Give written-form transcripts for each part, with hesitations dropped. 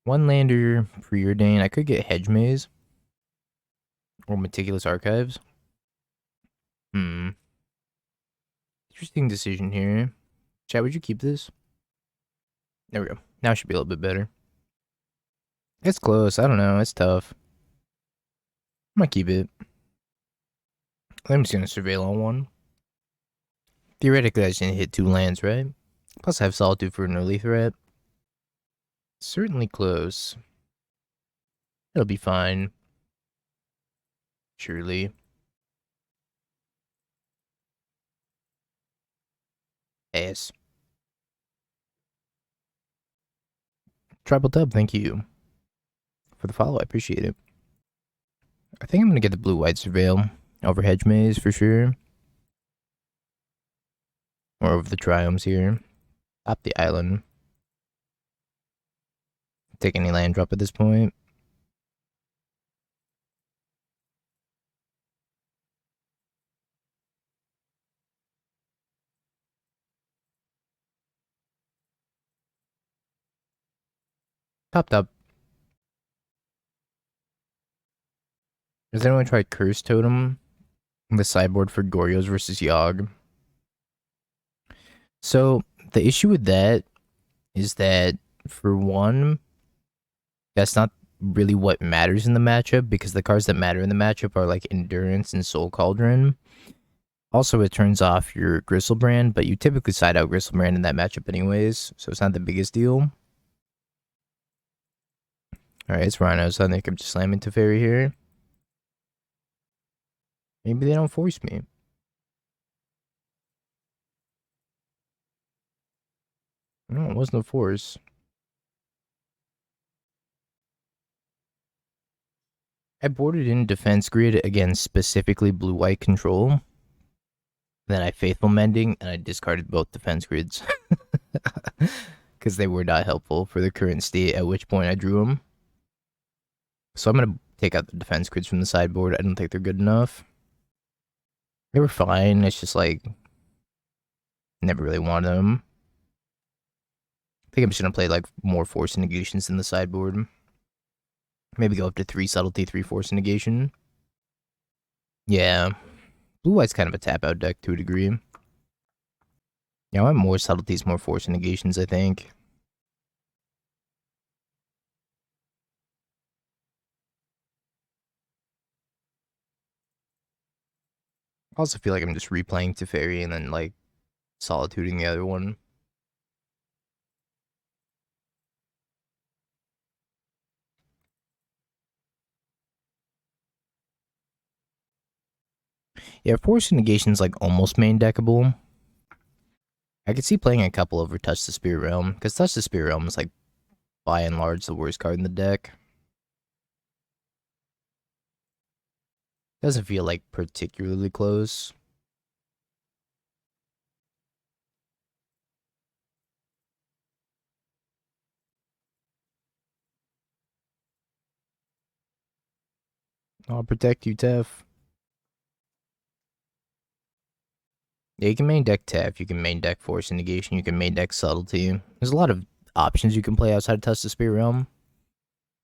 One lander, Preordain. I could get Hedge Maze or Meticulous Archives. Interesting decision here. Chat, would you keep this? There we go. Now it should be a little bit better. It's close. I don't know. It's tough. I'm gonna keep it. I'm just gonna surveil on one. Theoretically, I just need to hit 2 lands, right? Plus, I have Solitude for an early threat. Certainly close. It'll be fine. Surely. Ass. Tribal Tub, thank you for the follow. I appreciate it. I think I'm gonna get the blue-white surveil over Hedge Maze for sure. Or over the Triomes here. Top the island. Take any land drop at this point. Topped up. Has anyone tried Curse Totem? The sideboard for Goryo's versus Yogg. So, the issue with that is that, for one, that's not really what matters in the matchup, because the cards that matter in the matchup are like Endurance and Soul Cauldron. Also, it turns off your Gristlebrand, but you typically side out Gristlebrand in that matchup anyways, so it's not the biggest deal. Alright, it's Rhino, so I think I'm just slamming Teferi here. Maybe they don't force me. No, it wasn't a force. I boarded in Defense Grid against specifically blue-white control. Then I Faithful Mending, and I discarded both Defense Grids. Because they were not helpful for the current state, at which point I drew them. So I'm going to take out the Defense Grids from the sideboard. I don't think they're good enough. They were fine, it's just like, never really wanted them. I think I'm just going to play like more Force of Negations in the sideboard. Maybe go up to 3 Subtlety, 3 Force of Negation. Yeah. Blue-white's kind of a tap-out deck to a degree. Yeah, I want more Subtleties, more Force of Negations, I think. I also feel like I'm just replaying Teferi and then, like, Solituding the other one. Yeah, Force of Negation's, like, almost main deckable. I could see playing a couple over Touch the Spirit Realm, because Touch the Spirit Realm is, like, by and large, the worst card in the deck. Doesn't feel, like, particularly close. I'll protect you, Tef. Yeah, you can main deck Tef, you can main deck Force of Negation, you can main deck Subtlety. There's a lot of options you can play outside of Touch the Spirit Realm.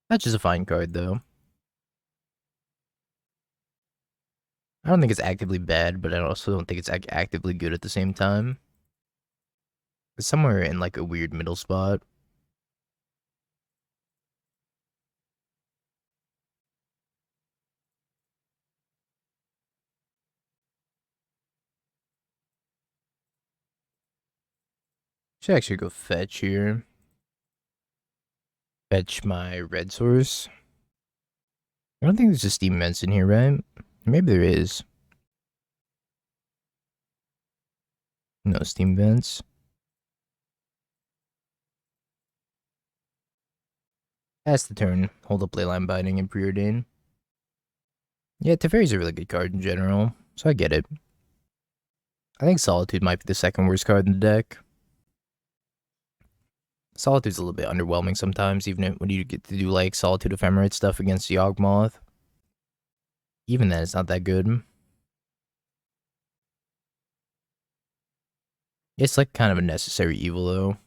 That's just a fine card, though. I don't think it's actively bad, but I also don't think it's actively good at the same time. It's somewhere in like a weird middle spot. Should actually go fetch here. Fetch my red source. I don't think there's a Steam Vents in here, right? Maybe there is. No Steam Vents. Pass the turn. Hold up Leyline Binding and Preordain. Yeah, Teferi's a really good card in general, so I get it. I think Solitude might be the second worst card in the deck. Solitude's a little bit underwhelming sometimes, even when you get to do like Solitude Ephemerate stuff against Yawgmoth. Even then, it's not that good. It's like kind of a necessary evil though.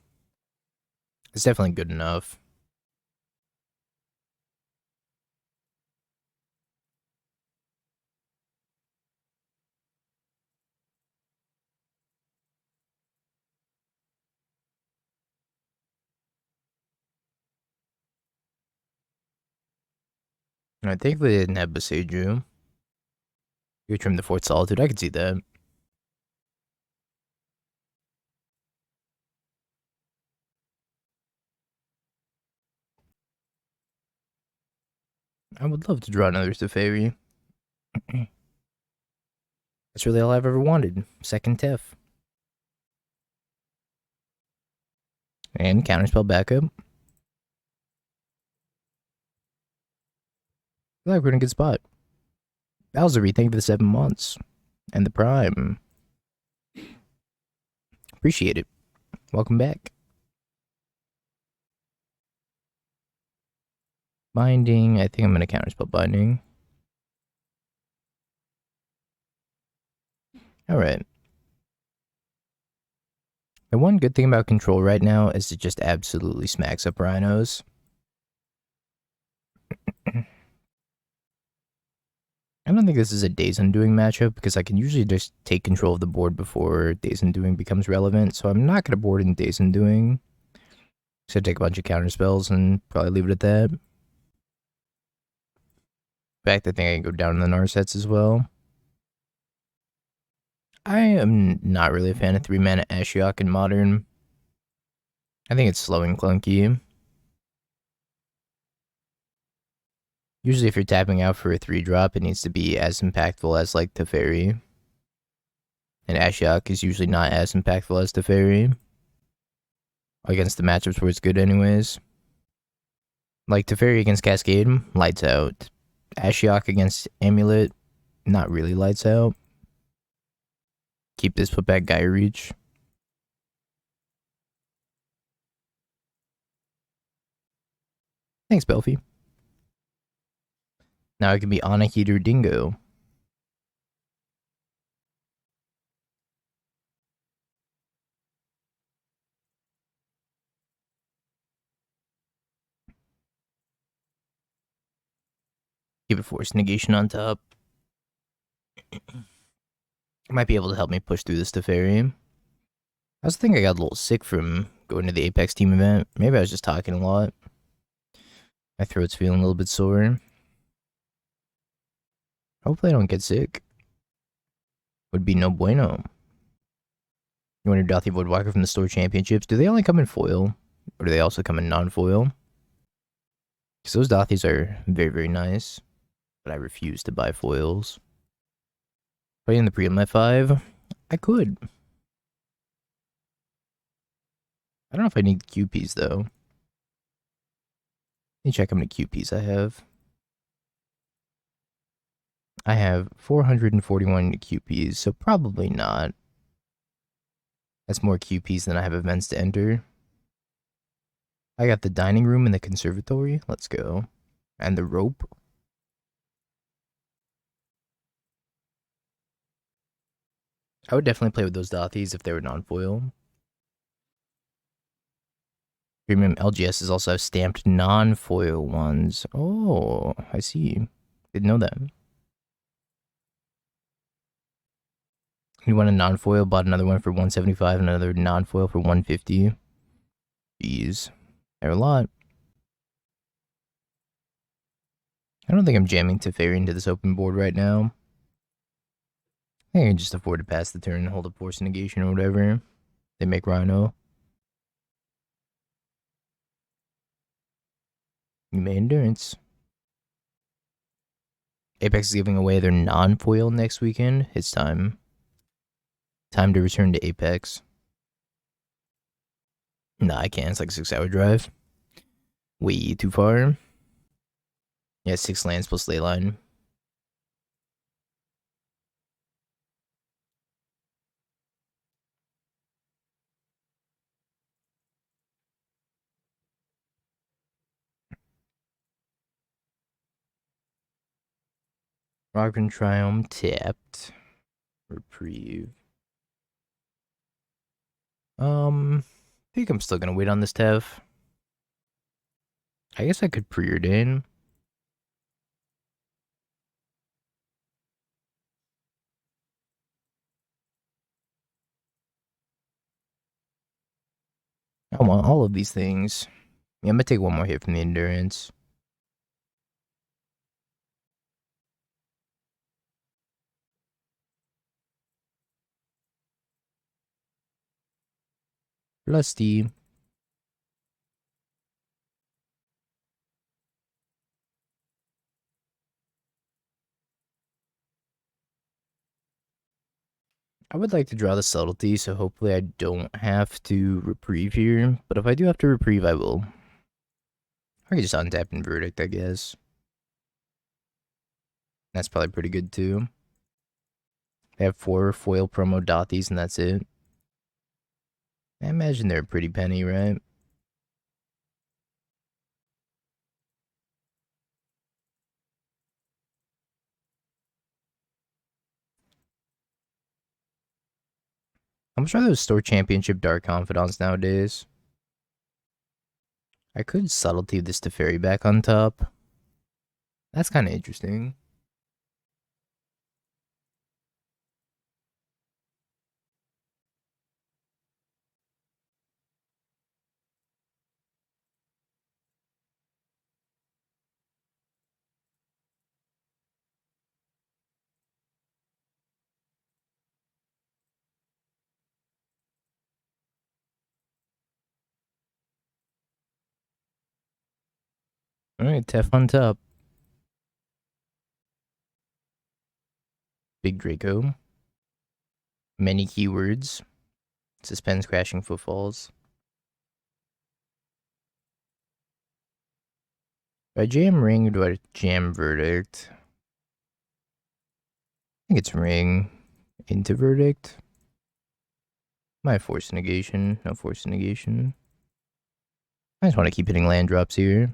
It's definitely good enough. I think they didn't have Boseiju. You trim the fourth Solitude. I could see that. I would love to draw another Teferi. That's really all I've ever wanted. Second Tef. And Counterspell backup. I feel like we're in a good spot. Bowser, thank you for the 7 months. And the Prime. Appreciate it. Welcome back. Binding. I think I'm going to Counterspell Binding. Alright. The one good thing about Control right now is it just absolutely smacks up Rhinos. I don't think this is a Days Undoing matchup because I can usually just take control of the board before Days Undoing becomes relevant, so I'm not going to board in Days Undoing. So take a bunch of counter spells and probably leave it at that. In fact, I think I can go down in the Narsets as well. I am not really a fan of 3-mana Ashiok in Modern. I think it's slow and clunky. Usually if you're tapping out for a 3-drop, it needs to be as impactful as like Teferi. And Ashiok is usually not as impactful as Teferi. Against the matchups where it's good anyways. Like Teferi against Cascade, lights out. Ashiok against Amulet, not really lights out. Keep this, put back Geier Reach. Thanks, Belfie. Now it can be Anahita Dingo. Keep a Force Negation on top. Might be able to help me push through this Teferi. I was thinking I got a little sick from going to the Apex team event. Maybe I was just talking a lot. My throat's feeling a little bit sore. Hopefully I don't get sick. Would be no bueno. You want your Dothy Voidwalker from the store championships? Do they only come in foil? Or do they also come in non-foil? Because those Dothys are very, very nice. But I refuse to buy foils. Playing the pre on my 5? I could. I don't know if I need QPs though. Let me check how many QPs I have. I have 441 QPs, so probably not. That's more QPs than I have events to enter. I got the dining room and the conservatory. Let's go. And the rope. I would definitely play with those Dothys if they were non-foil. Premium LGSs also have stamped non-foil ones. Oh, I see. Didn't know that. You want a non-foil, bought another one for 175, another non-foil for 150. Jeez. They're a lot. I don't think I'm jamming Teferi into this open board right now. I think I can just afford to pass the turn and hold a Force of Negation or whatever. They make Rhino. You may Endurance. Apex is giving away their non-foil next weekend. It's time. Time to return to Apex. Nah, I can't. It's like a 6-hour drive. Way too far. Yeah, 6 lands plus Leyline. Raugrin Triome tapped. Reprieve. I think I'm still gonna wait on this Tev. I guess I could Preordain. I want all of these things. Yeah, I'm gonna take one more hit from the Endurance. Lusty. I would like to draw the Subtlety, so hopefully I don't have to Reprieve here. But if I do have to Reprieve, I will. I can just untap and Verdict, I guess. That's probably pretty good too. They have 4 foil promo Dothies, and that's it. I imagine they're a pretty penny, right? How much are those Store Championship Dark Confidants nowadays? I could Subtlety this Teferi back on top. That's kind of interesting. Alright, Tef on top. Big Draco. Many keywords. Suspends Crashing Footfalls. Do I jam Ring or do I jam Verdict? I think it's Ring into Verdict. My Force Negation. No Force Negation. I just want to keep hitting land drops here.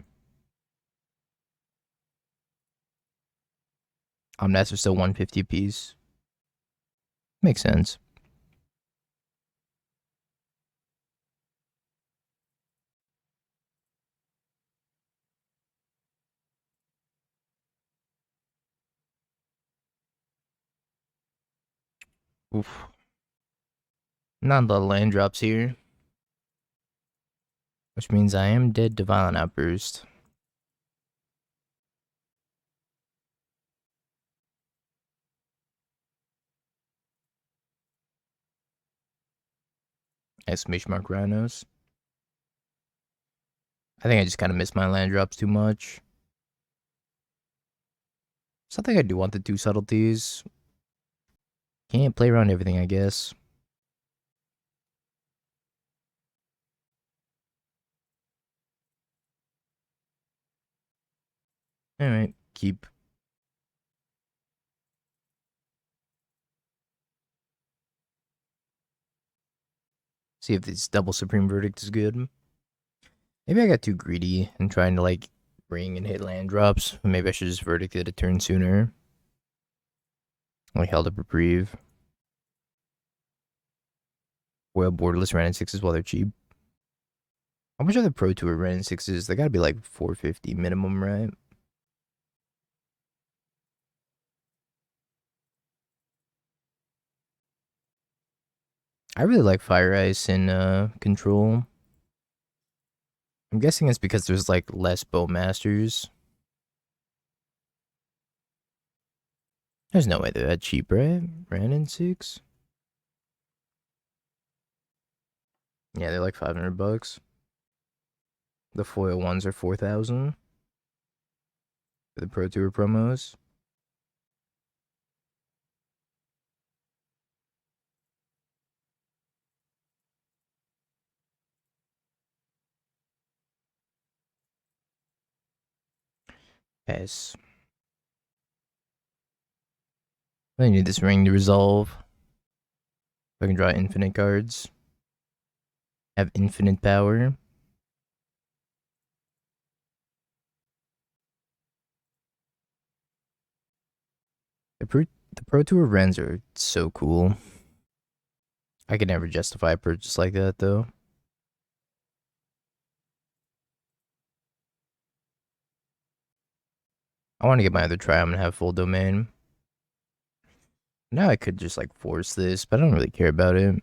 Omnaths are still 150 apiece. Makes sense. Oof. Not a lot of land drops here. Which means I am dead to Violent Outburst. Exclamation mark Rhinos. I think I just kind of missed my land drops too much. So I think I do want the 2 Subtleties. Can't play around everything, I guess. Alright, keep. See if this double Supreme Verdict is good. Maybe I got too greedy and trying to like ring and hit land drops. Maybe I should just Verdict it a turn sooner. Like held up Reprieve. Well, borderless Ren 6s while they're cheap. How much are the Pro Tour Ren 6s? They gotta be like 450 minimum, right? I really like Fire Ice in Control. I'm guessing it's because there's like less Bowmasters. There's no way they're that cheap, right? Ren 6? Yeah, they're like 500 bucks. The foil ones are 4,000 for the Pro Tour promos. Pass. I need this ring to resolve. I can draw infinite cards. Have infinite power. The Pro Tour Rens are so cool. I could never justify a purchase like that though. I want to get my other Triome and have full domain. Now I could just like force this, but I don't really care about it.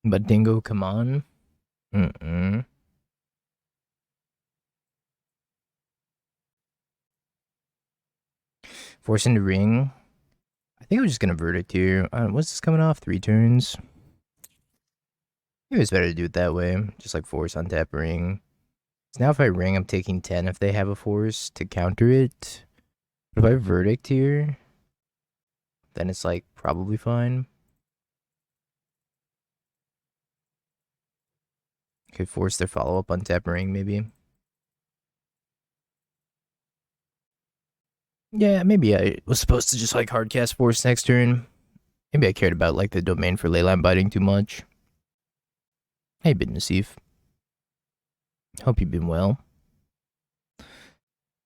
But Dingo, come on. Mm-mm. Force into ring. I think I'm just gonna Verdict here. What's this coming off? 3 turns. Maybe it's better to do it that way. Just like Force on tap ring. So now if I ring, I'm taking 10 if they have a Force to counter it. But if I Verdict here, then it's like probably fine. Could force their follow-up on tap ring, maybe. Yeah, maybe I was supposed to just like hardcast Force next turn. Maybe I cared about like the domain for Leyline Binding too much. Hey, Bid Nassif. Hope you've been well.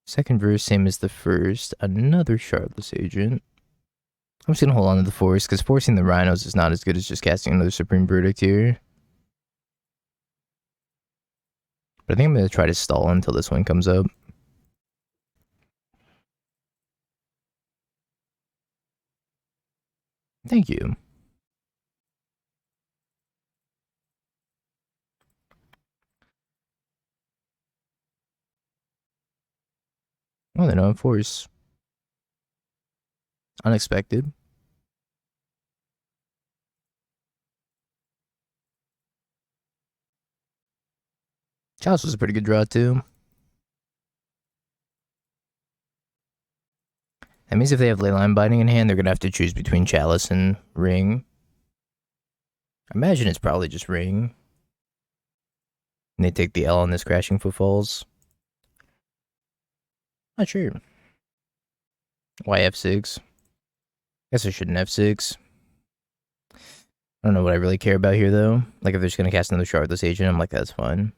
Second verse, same as the first. Another Shardless Agent. I'm just gonna hold on to the Force, because forcing the Rhinos is not as good as just casting another Supreme Verdict here. But I think I'm gonna try to stall until this one comes up. Thank you. Oh, they don't have Force. Unexpected. Chalice was a pretty good draw, too. That means if they have Leyline Binding in hand, they're gonna have to choose between Chalice and Ring. I imagine it's probably just Ring. And they take the L on this Crashing Footfalls. Not sure. Why F6? Guess I shouldn't F6. I don't know what I really care about here, though. Like, if they're just gonna cast another Shardless Agent, I'm like, that's fine.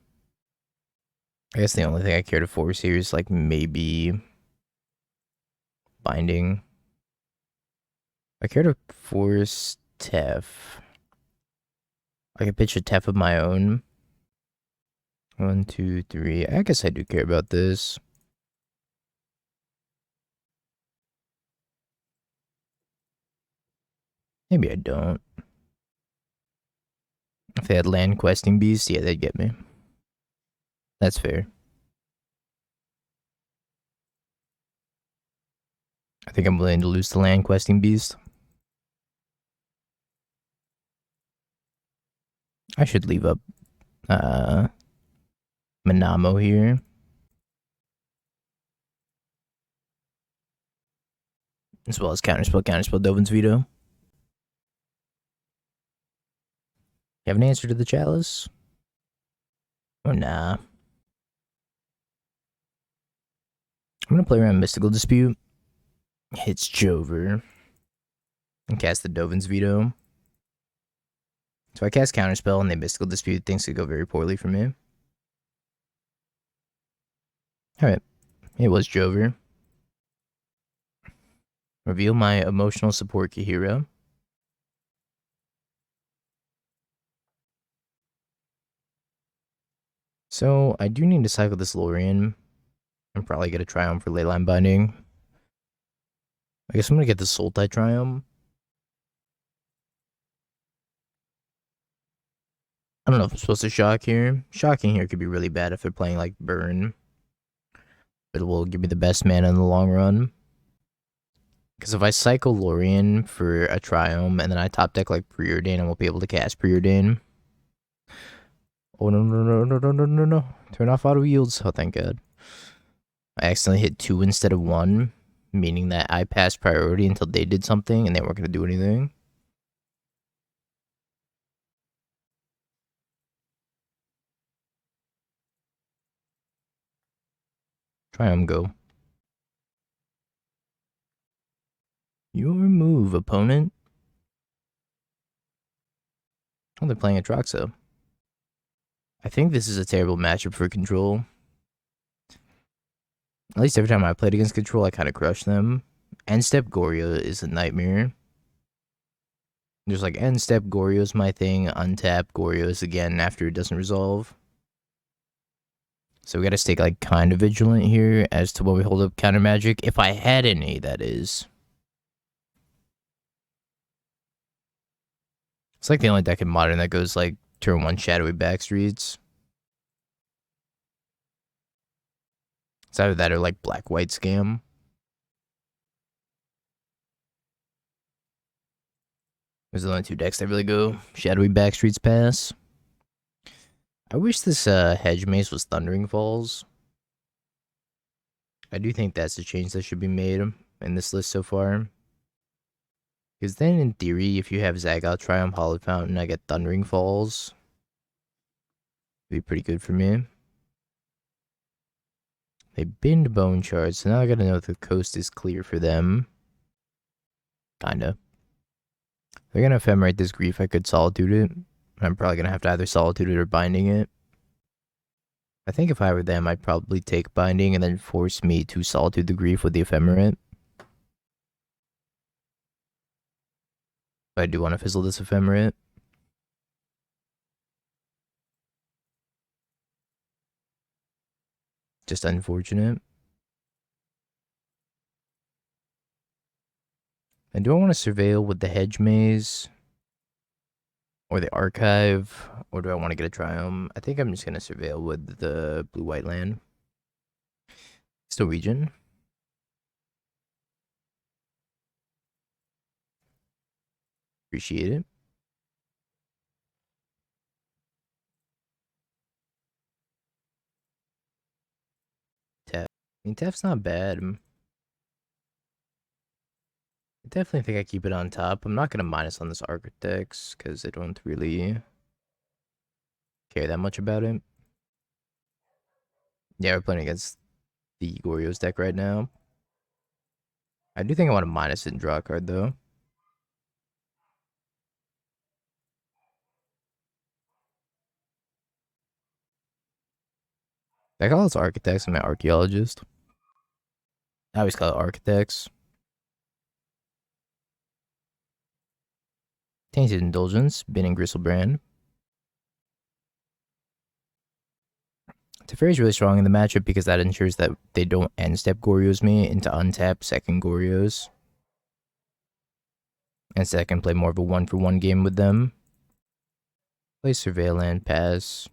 I guess the only thing I care to force here is, like, maybe Binding. I care to force Tef. I can pitch a Tef of my own. 1, 2, 3. I guess I do care about this. Maybe I don't. If they had Land Questing Beast, yeah, they'd get me. That's fair. I think I'm willing to lose the Land Questing Beast. I should leave up Minamo here. As well as Counterspell Dovin's Veto. You have an answer to the Chalice? Oh, nah. I'm gonna play around Mystical Dispute. Hits Jover. And cast the Dovin's Veto. So I cast Counterspell and they Mystical Dispute. Things could go very poorly for me. Alright. It was Jover. Reveal my emotional support Kaheera. So I do need to cycle this Lórien and probably get a Triome for Leyline Binding. I guess I'm gonna get the Sultai Triome. I don't know if I'm supposed to shock here. Shocking here could be really bad if they're playing like Burn. But it will give me the best mana in the long run. Because if I cycle Lórien for a Triome and then I top deck like Preordain, I won't be able to cast Preordain. Oh, no. Turn off auto yields. Oh, thank God. I accidentally hit 2 instead of 1, meaning that I passed priority until they did something and they weren't going to do anything. Triome go. Your move, opponent. Oh, they're playing Atraxa. I think this is a terrible matchup for Control. At least every time I played against Control, I kind of crush them. End step Goryo is a nightmare. There's like end step Goryo's my thing, untap Goryo's again after it doesn't resolve. So we gotta stay like kind of vigilant here as to when we hold up counter magic. If I had any, that is. It's like the only deck in Modern that goes like turn 1 shadowy backstreets. It's either that or like black-white scam. There's only two decks that really go Shadowy Backstreets Pass. I wish this Hedge Maze was Thundering Falls. I do think that's a change that should be made in this list so far. Because then, in theory, if you have Zagoth Triome, Hallowed Fountain, I get Thundering Falls. It'd be pretty good for me. They binned Bone Shards, so now I gotta know if the coast is clear for them. Kinda. They're gonna ephemerate this Grief, I could Solitude it. I'm probably gonna have to either Solitude it or Binding it. I think if I were them, I'd probably take Binding and then force me to Solitude the Grief with the Ephemerate. But I do want to fizzle this Ephemerate. Just unfortunate. And do I want to Surveil with the Hedge Maze? Or the Archive? Or do I want to get a Triome? I think I'm just going to Surveil with the blue-white land. Still Region. Appreciate it. Tef. I mean, Tef's not bad. I definitely think I keep it on top. I'm not going to minus on this Architects because I don't really care that much about it. Yeah, we're playing against the Goryo's deck right now. I do think I want to minus it and draw a card, though. I call this Architects. I'm an Archaeologist. I always call it Architects. Tainted Indulgence, Bin and Gristlebrand. Teferi's really strong in the matchup because that ensures that they don't end-step Goryos me into untap second Goryos. And so I can play more of a one-for-one game with them. Play Surveil Land, pass.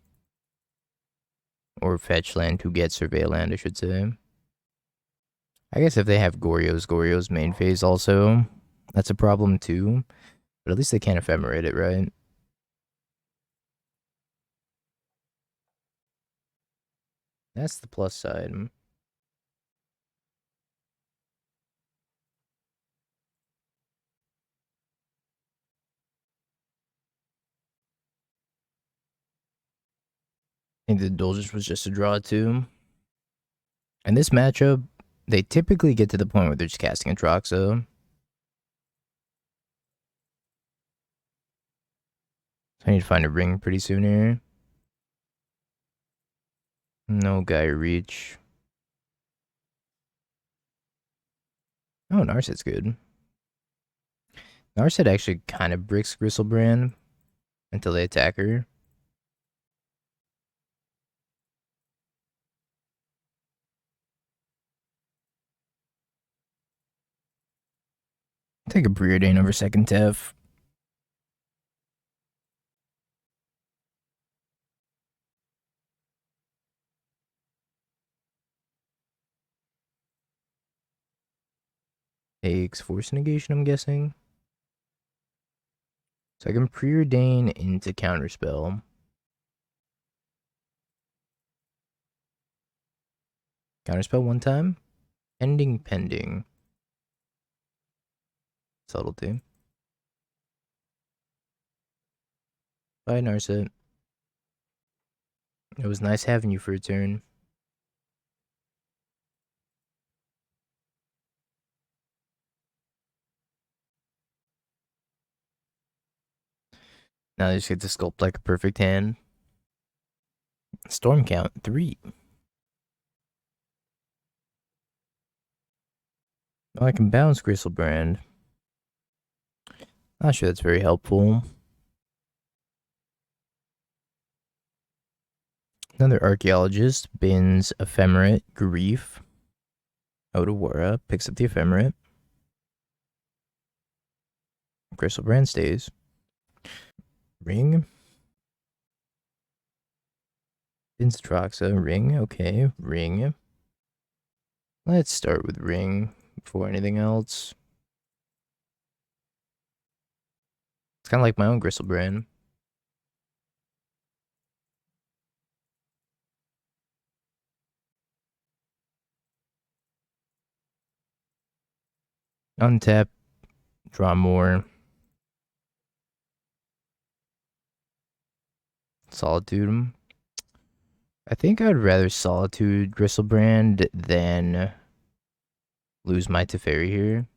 Or fetch land to get Surveil Land, I should say. I guess if they have Goryo's main phase also, that's a problem too. But at least they can't ephemerate it, right? That's the plus side. I think the Indulgence was just a draw too. And this matchup, they typically get to the point where they're just casting a Troxo. So I need to find a ring pretty soon here. No Geier reach. Oh, Narset's good. Narset actually kind of bricks Gristlebrand until they attack her. Take a Preordain over second Tef. Takes Force of Negation, I'm guessing. So I can Preordain into Counterspell. Counterspell one time. Ending pending. Subtlety. Bye, Narset. It was nice having you for a turn. Now I just get to sculpt like a perfect hand. Storm count 3. Oh, I can bounce Gristlebrand. Not sure that's very helpful. Another Archaeologist bins Ephemerate, Grief. Otawara picks up the Ephemerate. Gristlebrand stays. Ring. Bins Troxa, Ring, okay, Ring. Let's start with Ring before anything else. It's kind of like my own Gristlebrand. Untap, draw more. Solitude. I think I'd rather Solitude Gristlebrand than lose my Teferi here.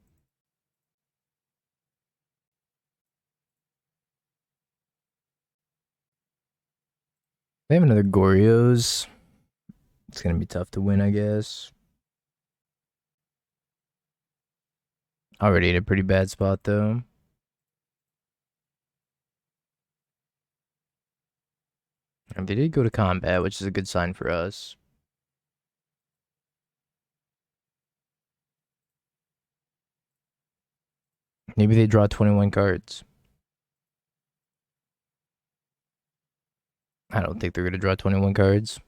They have another Goryo's. It's gonna be tough to win, I guess. Already in a pretty bad spot though. And they did go to combat, which is a good sign for us. Maybe they draw 21 cards. I don't think they're gonna draw 21 cards.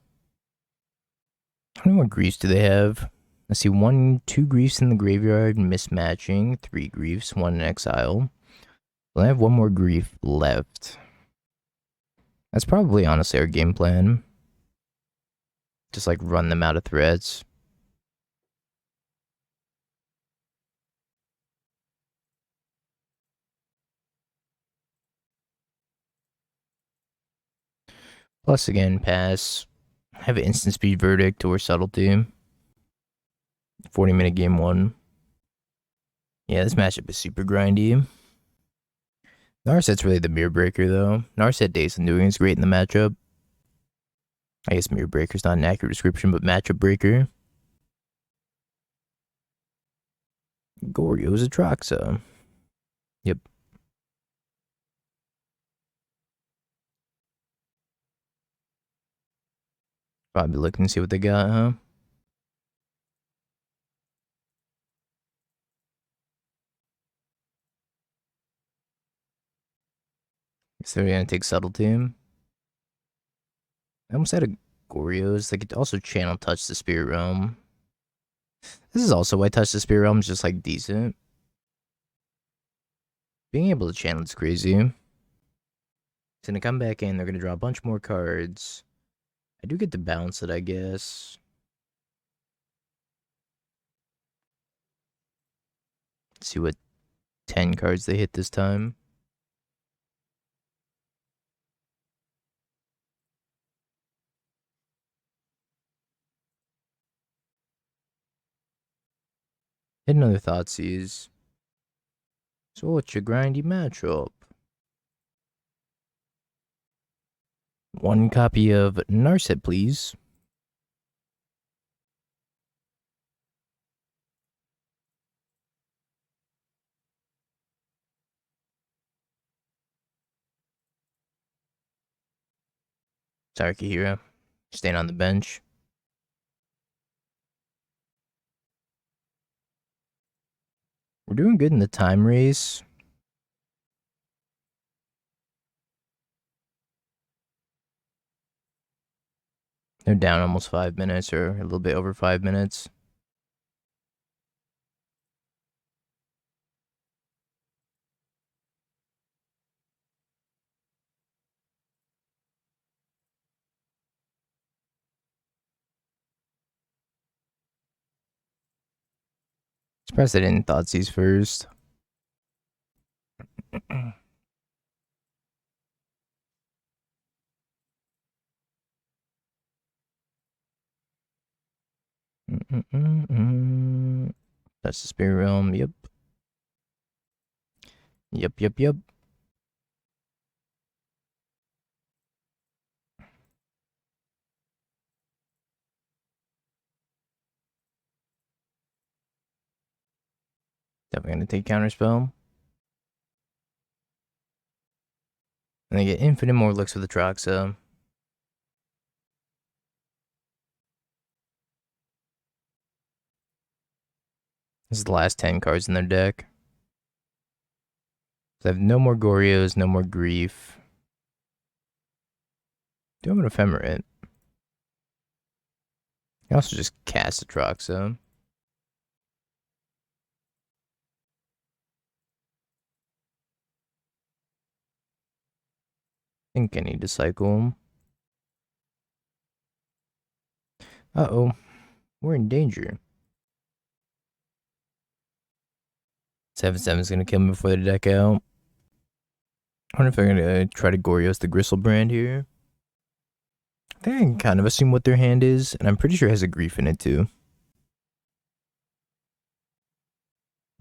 How many more griefs do they have? I see 2 griefs in the graveyard, mismatching. 3 griefs, 1 in exile. Well, I have 1 more grief left. That's probably honestly our game plan. Just like run them out of threats. Plus again, pass. Have an instant speed verdict or subtlety. 40-minute game 1. Yeah, this matchup is super grindy. Narset's really the mirror breaker though. Narset Days and doing is great in the matchup. I guess mirror breaker's not an accurate description, but matchup breaker. Goryo's Atraxa. Yep. Probably looking to see what they got, huh? So they're gonna take Subtlety. I almost had a Goryo's. They could also channel Touch the Spirit Realm. This is also why Touch the Spirit Realm is just like decent. Being able to channel is crazy. It's gonna come back in, they're gonna draw a bunch more cards. I do get to bounce it, I guess. Let's see what 10 cards they hit this time. Hit another Thoughtseize. So what's your grindy matchup? 1 copy of Narset, please. Sorry, Kaheera. Staying on the bench. We're doing good in the time race. They're down almost 5 minutes, or a little bit over 5 minutes. Surprised I didn't Thoughtseize first. That's the Spirit Realm, yep. Yep. Definitely gonna take Counterspell. And they get infinite more looks with Atraxa. This is the last 10 cards in their deck. So they have no more Goryos, no more Grief. Do have an Ephemerate. I also just cast Atraxa. think I need to cycle. Uh-oh. We're in danger. 7/7 is going to kill me before the deck out. I wonder if I'm going to try to Goryo's the Gristlebrand here. I think I can kind of assume what their hand is, and I'm pretty sure it has a Grief in it too.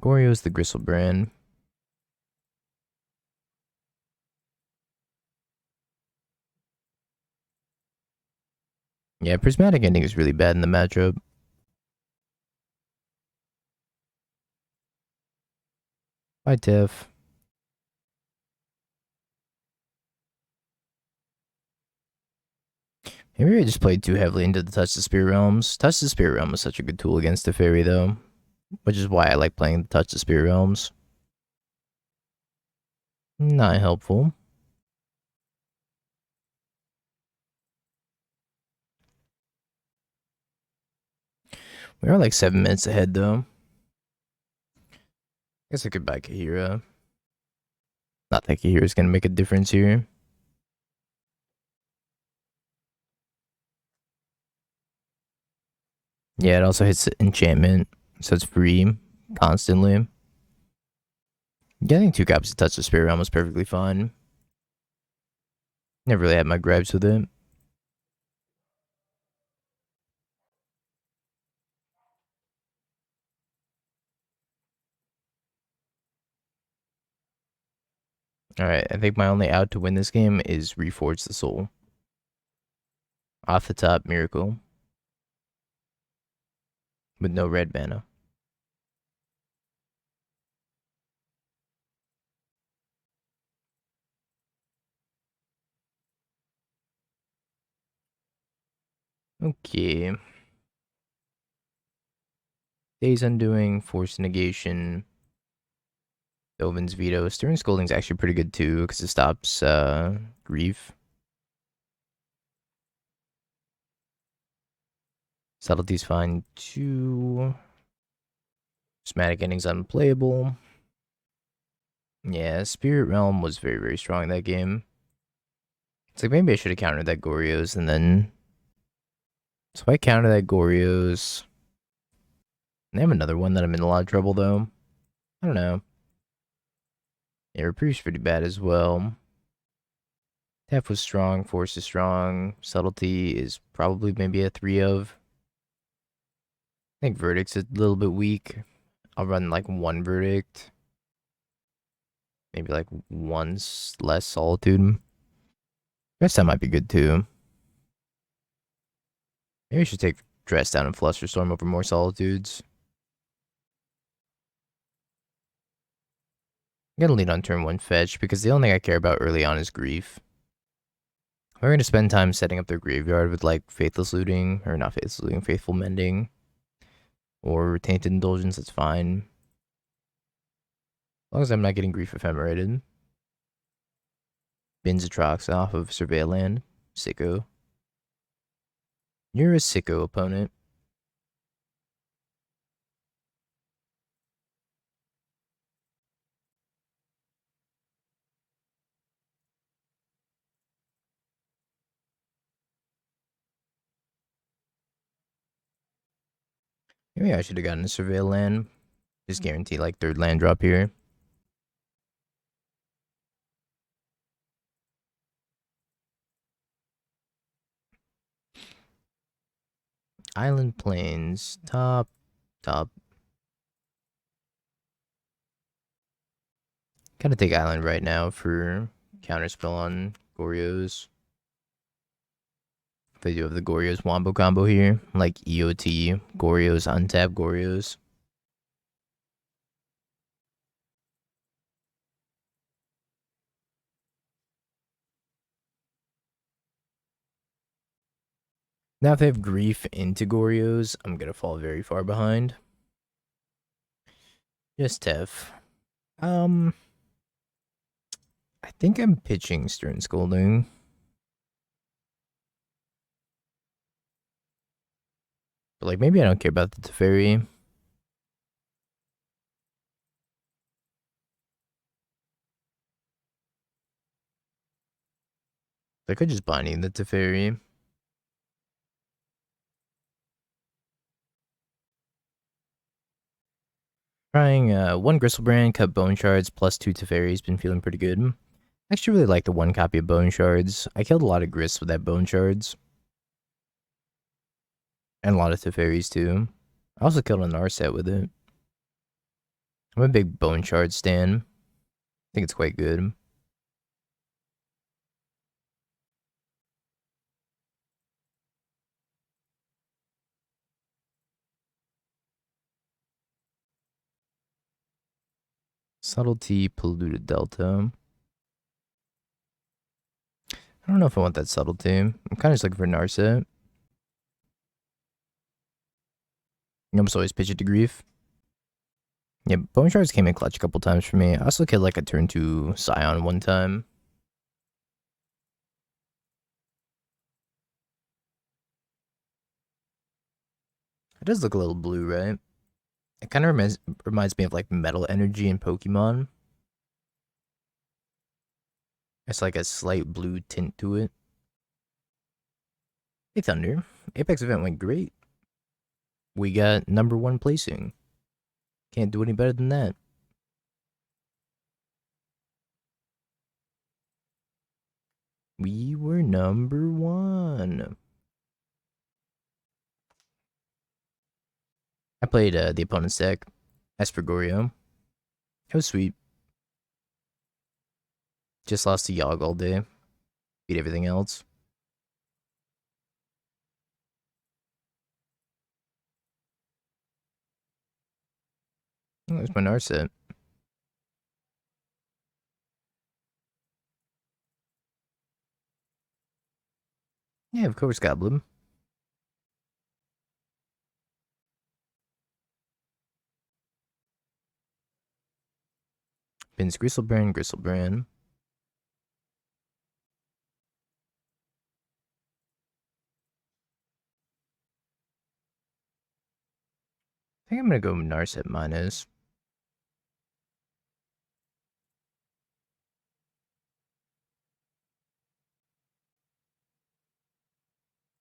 Goryo's the Gristlebrand. Yeah, Prismatic Ending is really bad in the matchup. Bye, Tef. Maybe I just played too heavily into the Touch the Spirit Realms. Touch the Spirit Realm is such a good tool against Teferi, though, which is why I like playing the Touch the Spirit Realms. Not helpful. We are like 7 minutes ahead, though. I guess I could buy Kaheera. Not that Kaheera is going to make a difference here. Yeah, it also hits enchantment, so it's free constantly. Getting 2 copies of Touch the Spirit Realm was perfectly fine. Never really had my gripes with it. Alright, I think my only out to win this game is Reforge the Soul. Off the top, Miracle. With no red mana. Okay. Days Undoing, Force Negation, Dovin's Veto. Stern Scolding's actually pretty good too, because it stops Grief. Subtlety's fine too. Prismatic Ending's unplayable. Yeah, Spirit Realm was very, very strong in that game. It's like maybe I should have countered that Goryo's and then... So if I counter that Goryo's... I have another one that I'm in a lot of trouble though. I don't know. Yeah, Reprieve's pretty bad as well. Tef was strong, Force is strong, Subtlety is probably maybe a 3 of. I think Verdict's a little bit weak. I'll run like 1 Verdict. Maybe like 1 less Solitude. Rest that might be good too. Maybe I should take Dress Down and Flusterstorm over more Solitudes. I'm gonna lead on turn 1 Fetch because the only thing I care about early on is Grief. We're gonna spend time setting up their graveyard with like Faithless Looting, or not Faithless Looting, Faithful Mending, or Tainted Indulgence, that's fine. As long as I'm not getting Grief Ephemerated. Bins Atrox off of Surveil Land. Sicko. You're a sicko opponent. Maybe I should have gotten a Surveil Land. Just guarantee like 3rd land drop here. Island Plains. Top. Gotta take Island right now for Counterspell on Goryo's. If I do have the Goryo's Wombo combo here, like EOT, Goryo's, untap Goryo's. Now if they have Grief into Goryo's, I'm gonna fall very far behind. Just Tef. I think I'm pitching Stern Scolding. But like maybe I don't care about the Teferi. I could just binding the Teferi. Trying one Gristlebrand, cut Bone Shards, plus 2 Teferi's been feeling pretty good. I actually really like the one copy of Bone Shards. I killed a lot of Grists with that Bone Shards. And a lot of Teferi's too. I also killed a Narset with it. I'm a big Bone Shard stan. I think it's quite good. Subtlety, Polluted Delta. I don't know if I want that Subtlety. I'm kind of just looking for Narset. You almost always pitch it to Grief. Yeah, Bone Shards came in clutch a couple times for me. I also killed like a turn 2 Scion one time. It does look a little blue, right? It kind of reminds me of like Metal Energy in Pokemon. It's like a slight blue tint to it. Hey Thunder, Apex event went great. We got #1 placing. Can't do any better than that. We were #1. I played the opponent's deck, Espergorio. It was sweet. Just lost to Yogg all day. Beat everything else. Oh, there's my Narset. Yeah, of course, Goblin. Pins Gristlebrand, Gristlebrand. I think I'm gonna go Narset minus.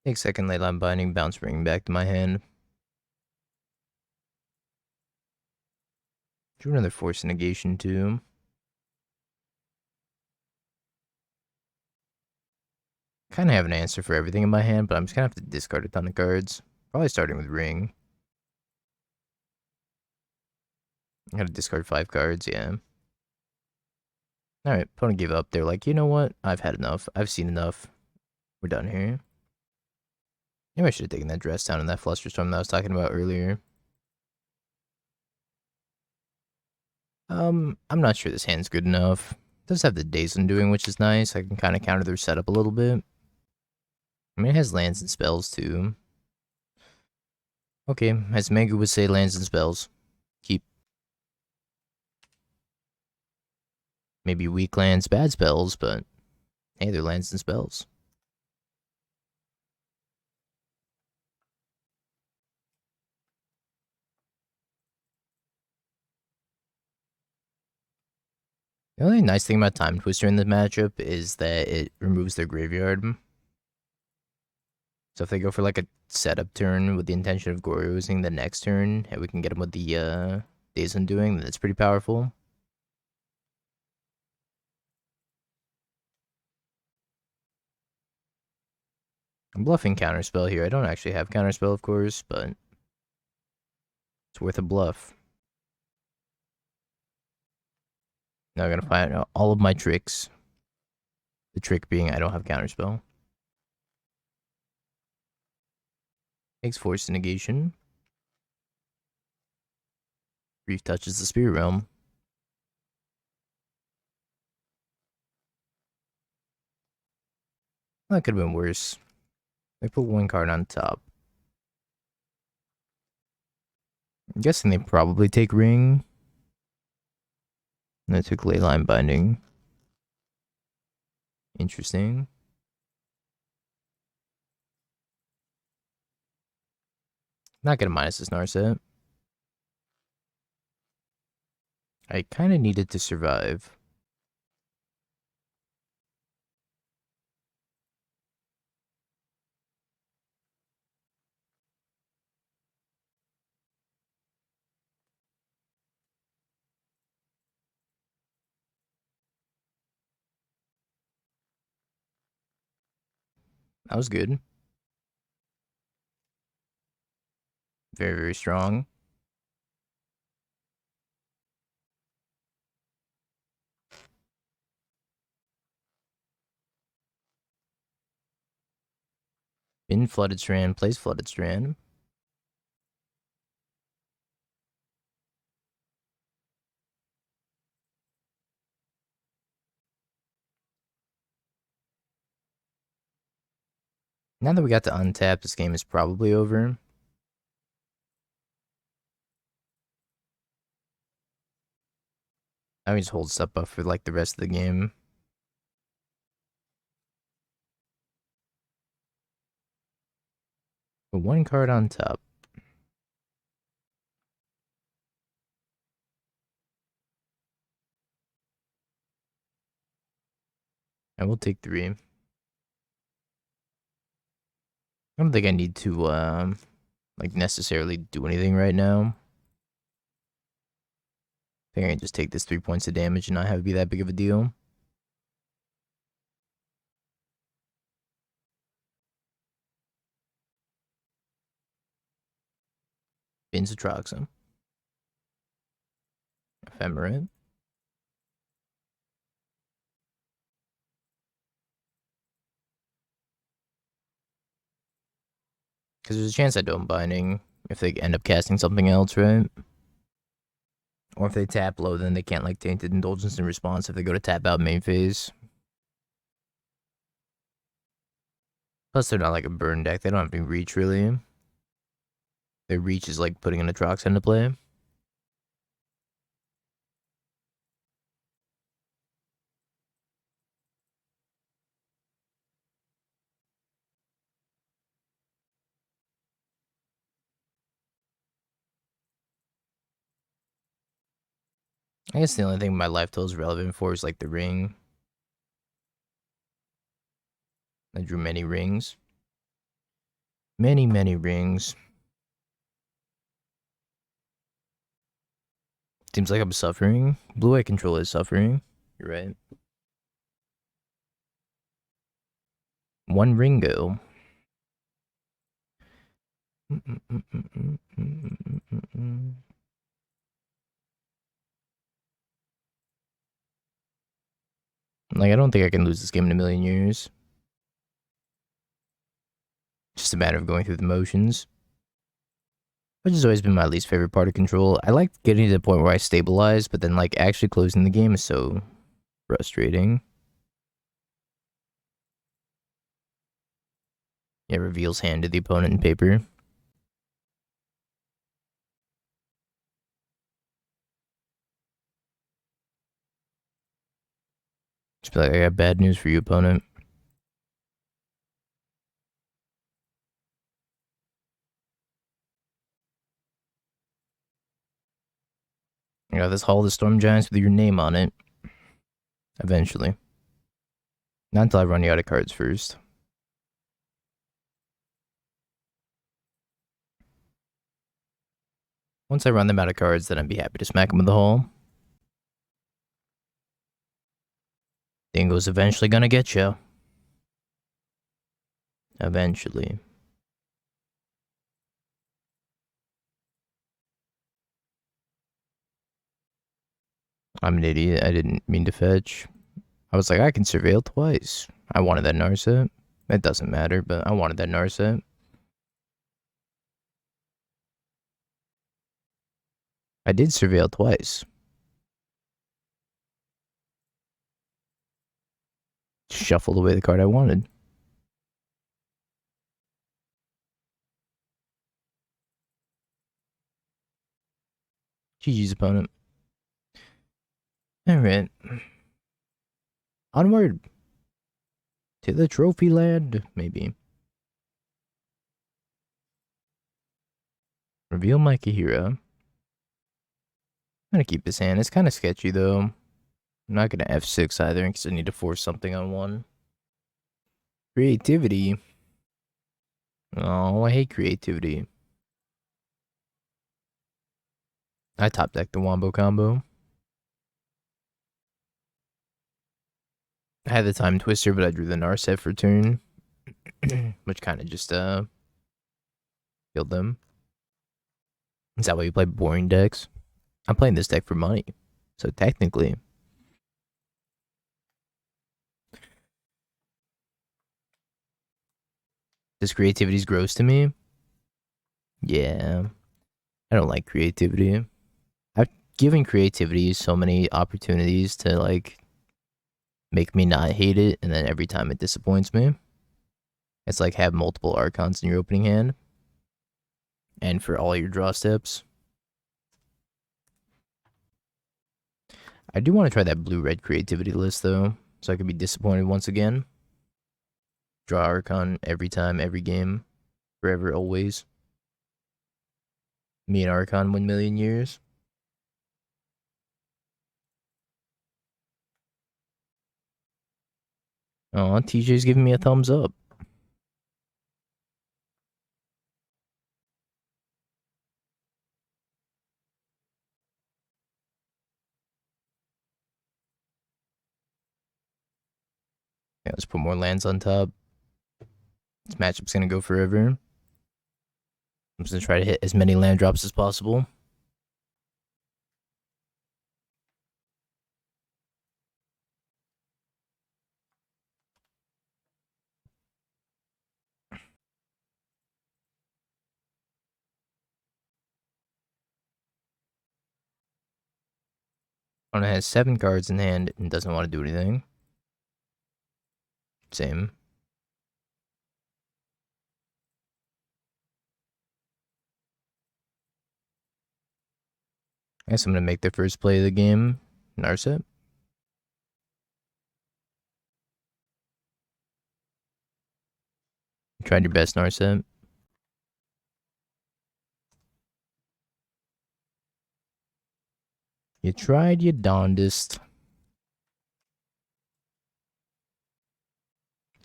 Take second Leyline Binding, bounce ring back to my hand. Do another Force of Negation too. Kind of have an answer for everything in my hand, but I'm just gonna have to discard a ton of cards. Probably starting with Ring. I gotta discard 5 cards, yeah. Alright, opponent gave up. They're like, you know what? I've had enough. I've seen enough. We're done here. Maybe I should have taken that dress down in that Flusterstorm that I was talking about earlier. I'm not sure this hand's good enough. It does have the Days Undoing, which is nice. I can kind of counter their setup a little bit. I mean, it has lands and spells too. Okay, as Mega would say, lands and spells. Keep. Maybe weak lands, bad spells, but hey, they're lands and spells. The only nice thing about Time Twister in the matchup is that it removes their graveyard. So if they go for like a setup turn with the intention of Goriosing the next turn, and we can get them with the Days Undoing, then it's pretty powerful. I'm bluffing Counterspell here. I don't actually have Counterspell, of course, but it's worth a bluff. Now I'm gonna find out all of my tricks. The trick being I don't have Counterspell. Takes Force of Negation. Reef touches the Spirit Realm. That could have been worse. They put 1 card on top. I'm guessing they probably take Ring. And they took Leyline Binding. Interesting. Not gonna minus this Narset. I kind of needed to survive. That was good. Very, very strong. In Flooded Strand, plays Flooded Strand. Now that we got to untap, this game is probably over. I can just hold stuff up for like the rest of the game. But one card on top. I will take 3. I don't think I need to like necessarily do anything right now. I think I can just take this 3 points of damage and not have it be that big of a deal. Vincetroxum. Ephemerate. Because there's a chance I don't binding if they end up casting something else, right? Or if they tap low, then they can't like Tainted Indulgence in response if they go to tap out main phase. Plus, they're not like a burn deck. They don't have any reach, really. Their reach is like putting an Atrox into play. I guess the only thing my life total is relevant for is like the ring. I drew many rings. Many, many rings. Seems like I'm suffering. Blue eye control is suffering. You're right. 1 Ringo. Like, I don't think I can lose this game in a million years. Just a matter of going through the motions. Which has always been my least favorite part of control. I like getting to the point where I stabilize, but then like actually closing the game is so frustrating. Yeah, reveals hand to the opponent in paper. Just be like, I got bad news for you, opponent. I got this Hall of the Storm Giants with your name on it. Eventually. Not until I run you out of cards first. Once I run them out of cards, then I'd be happy to smack them with the Hall. Dingo's eventually gonna get you. Eventually. I'm an idiot. I didn't mean to fetch. I was like, I can surveil twice. I wanted that Narset. It doesn't matter, but I wanted that Narset. I did surveil twice. Shuffled away the card I wanted. GG's opponent. Alright. Onward. To the trophy land, maybe. Reveal my Kaheera. I'm gonna keep this hand. It's kind of sketchy, though. I'm not gonna F6 either, because I need to force something on one. Creativity. Oh, I hate creativity. I top decked the Wombo combo. I had the Time Twister, but I drew the Narset for turn. which kind of just killed them. Is that why you play boring decks? I'm playing this deck for money, so technically. This creativity's gross to me. Yeah, I don't like creativity. I've given creativity so many opportunities to like make me not hate it, and then every time it disappoints me. It's like have multiple Archons in your opening hand, and for all your draw steps. I do want to try that blue-red creativity list though, so I could be disappointed once again. Draw Archon every time, every game, forever, always. Me and Archon 1,000,000 years. Oh, TJ's giving me a thumbs up. Yeah, let's put more lands on top. This matchup's gonna go forever. I'm just gonna try to hit as many land drops as possible. Opponent has 7 cards in hand and doesn't want to do anything. Same. I guess I'm gonna make the first play of the game. Narset. Tried your best, Narset. You tried your darndest.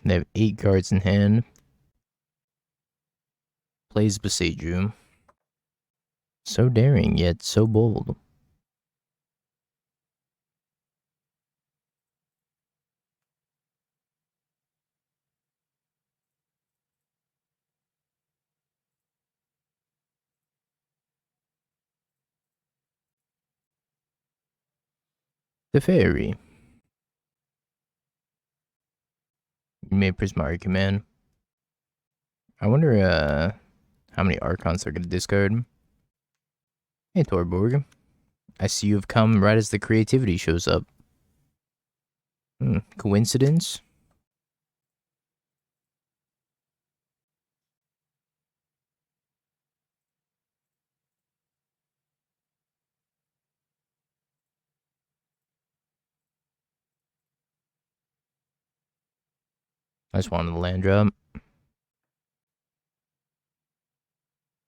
They have 8 cards in hand. Plays Besiju. So daring, yet so bold. Teferi. You made Prismatic command. I wonder how many Archons are gonna discard. Hey Torborg. I see you've come right as the creativity shows up. Coincidence? I just wanted the land drop.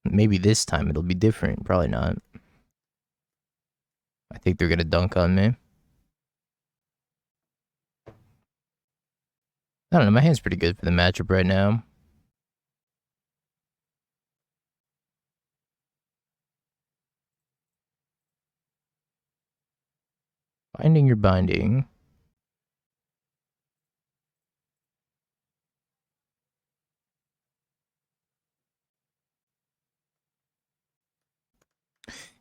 Maybe this time it'll be different. Probably not. I think they're gonna dunk on me. I don't know, my hand's pretty good for the matchup right now. Binding your binding.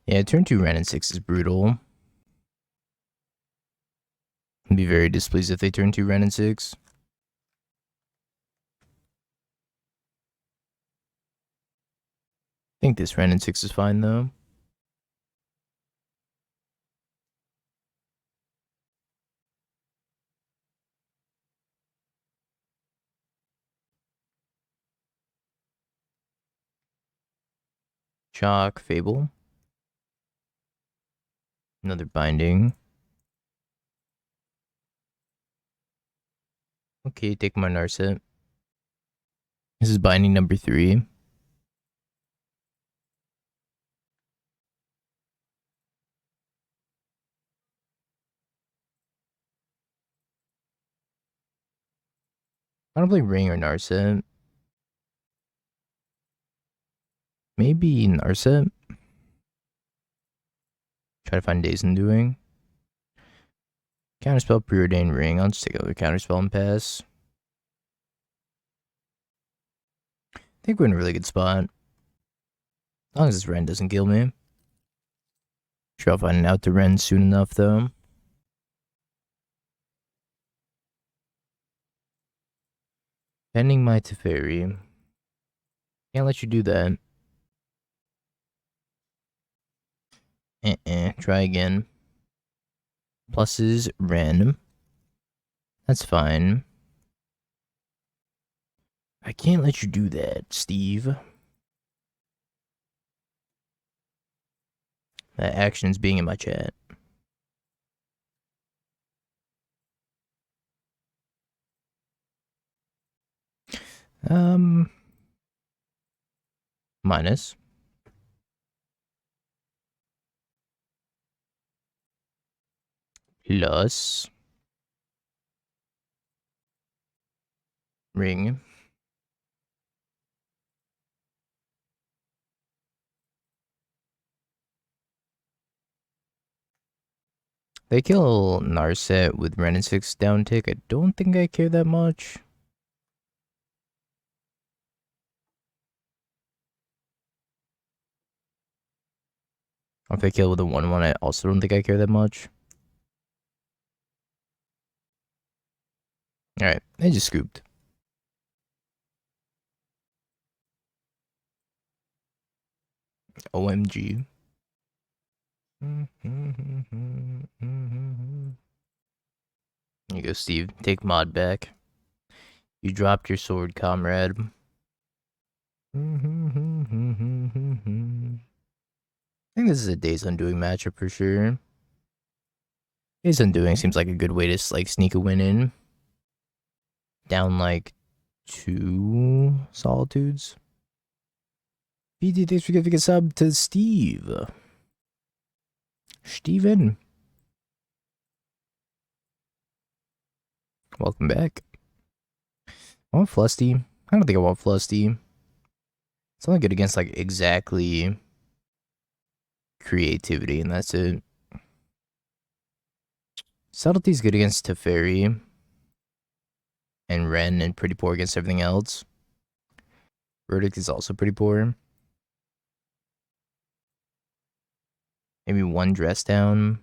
Yeah, turn 2 Ren and 6 is brutal. I'd be very displeased if they turn 2 Ren and 6. I think this Ren and 6 is fine though. Chalk, Fable. Another binding. Okay, take my Narset. This is binding number 3. I don't play Ring or Narset. Maybe Narset. Try to find Days and Doing. Counterspell, Preordain, Ring. I'll just take over Counterspell and pass. think we're in a really good spot. As long as this Ren doesn't kill me. Sure, I'll find an out to Ren soon enough, though. Pending my Teferi. Can't let you do that. Try again. Pluses, random. That's fine. I can't let you do that, Steve. That action's being in my chat. Minus. Plus. Ring. They kill Narset with Ren and 6 down tick. I don't think I care that much. If they kill with a 1-1, I also don't think I care that much. Alright, they just scooped. OMG. Here you go, Steve. Take mod back. You dropped your sword, comrade. I think this is a Days Undoing matchup for sure. Days Undoing seems like a good way to like sneak a win in. Down like 2 Solitudes. BD, thanks for giving a sub to Steve. Steven. Welcome back. I want Flusty. I don't think I want Flusty. It's only good against like exactly creativity, and that's it. Subtlety's good against Teferi and Ren, and pretty poor against everything else. Verdict is also pretty poor. Maybe 1 dress down.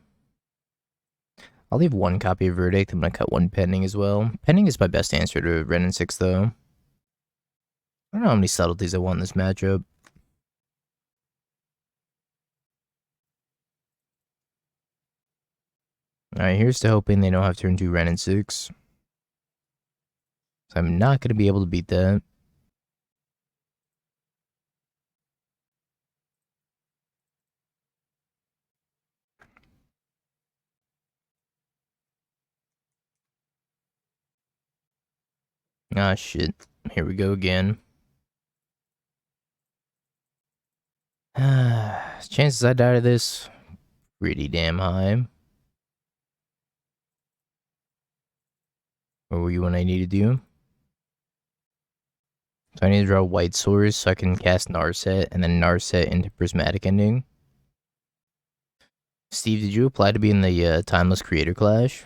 I'll leave 1 copy of Verdict. I'm gonna cut 1 pending as well. Pending is my best answer to Ren and 6 though. I don't know how many subtleties I want in this matchup. Alright, here's to hoping they don't have turn 2 Ren and 6. So I'm not gonna be able to beat that. Ah, shit. Here we go again. Chances I die to this, pretty damn high. What were you when I needed you? So I need to draw white source so I can cast Narset and then Narset into Prismatic Ending. Steve, did you apply to be in the Timeless Creator Clash?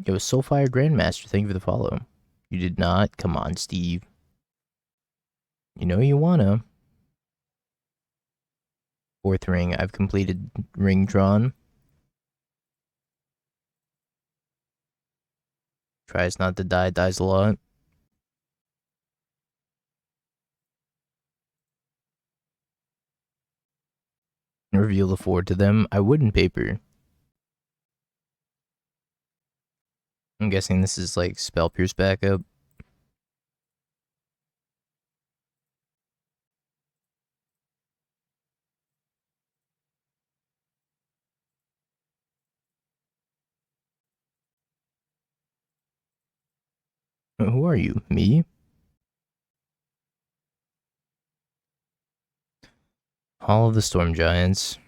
It was Soulfire Grandmaster. Thank you for the follow. You did not? Come on, Steve. You know you wanna. 4th ring. I've completed ring drawn. Tries not to die, dies a lot. Reveal the 4 to them. I would in paper. I'm guessing this is like Spell Pierce backup. Who are you? Me? Hall of the Storm Giants.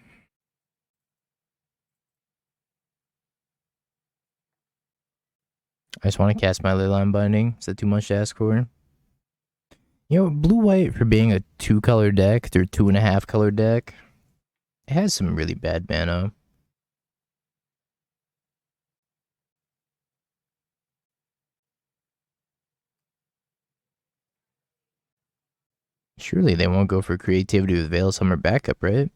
I just want to cast my Leyline Binding. Is that too much to ask for? You know, blue-white for being a 2-color deck, or 2.5-color deck, it has some really bad mana. Surely they won't go for creativity with Veil Summer backup, right?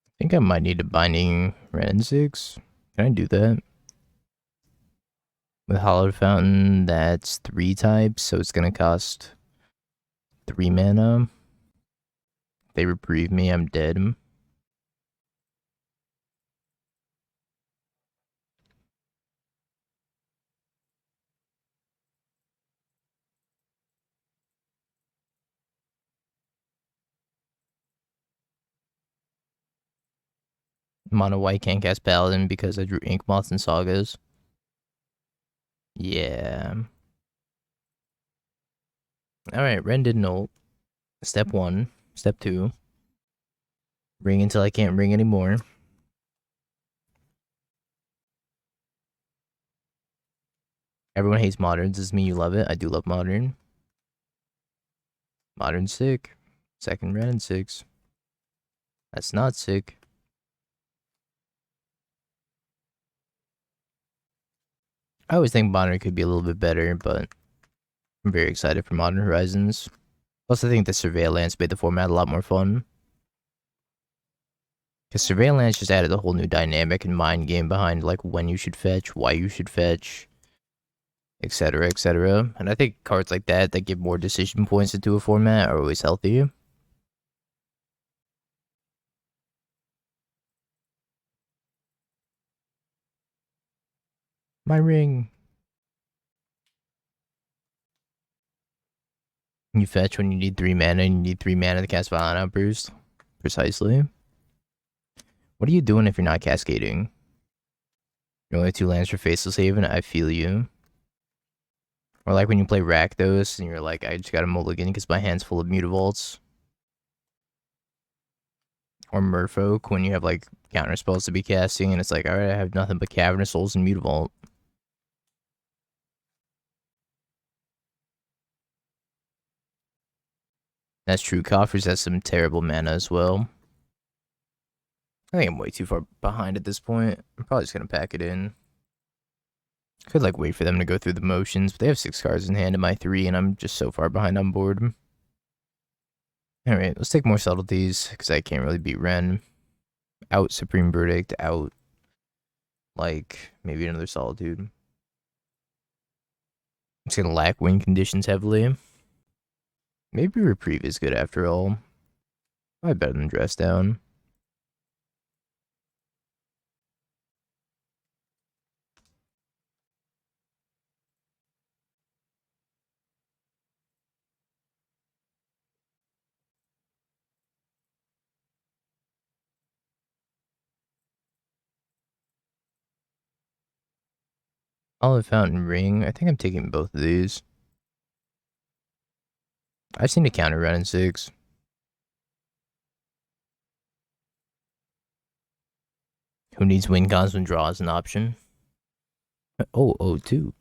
I think I might need a Binding Red and 6. Can I do that? With Hallowed Fountain, that's 3 types, so it's gonna cost 3 mana. If they reprieve me, I'm dead. Mono white can't cast Paladin because I drew Ink Moths and Sagas. Yeah. Alright, Ren didn't ult. Step 1. Step 2. Ring until I can't ring anymore. Everyone hates moderns. Does mean you love it? I do love modern. Modern sick. Second Ren and 6. That's not sick. I always think modern could be a little bit better, but I'm very excited for Modern Horizons. Plus, I think the Surveillance made the format a lot more fun. Because Surveillance just added a whole new dynamic and mind game behind like when you should fetch, why you should fetch, etc., etc. And I think cards like that give more decision points into a format are always healthy. My ring. You fetch when you need 3 mana, and you need 3 mana to cast Violent Outburst. Precisely. What are you doing if you're not cascading? You're only 2 lands for Faceless Haven? I feel you. Or like when you play Rakdos and you're like, I just got a mulligan because my hand's full of Mutavaults. Or Merfolk when you have like counter spells to be casting and it's like, alright, I have nothing but Cavernous Souls and Mutavault. That's true. Coffers has some terrible mana as well. I think I'm way too far behind at this point. I'm probably just gonna pack it in. Could like wait for them to go through the motions, but they have 6 cards in hand in my 3 and I'm just so far behind on board. Alright, let's take more subtleties, because I can't really beat Ren. Out Supreme Verdict, out like maybe another Solitude. I'm just gonna lack win conditions heavily. Maybe Reprieve is good after all. Probably better than Dress Down. Hallowed Fountain Ring. I think I'm taking both of these. I've seen a counter run in 6. Who needs win cons when draw is an option? Oh, 2.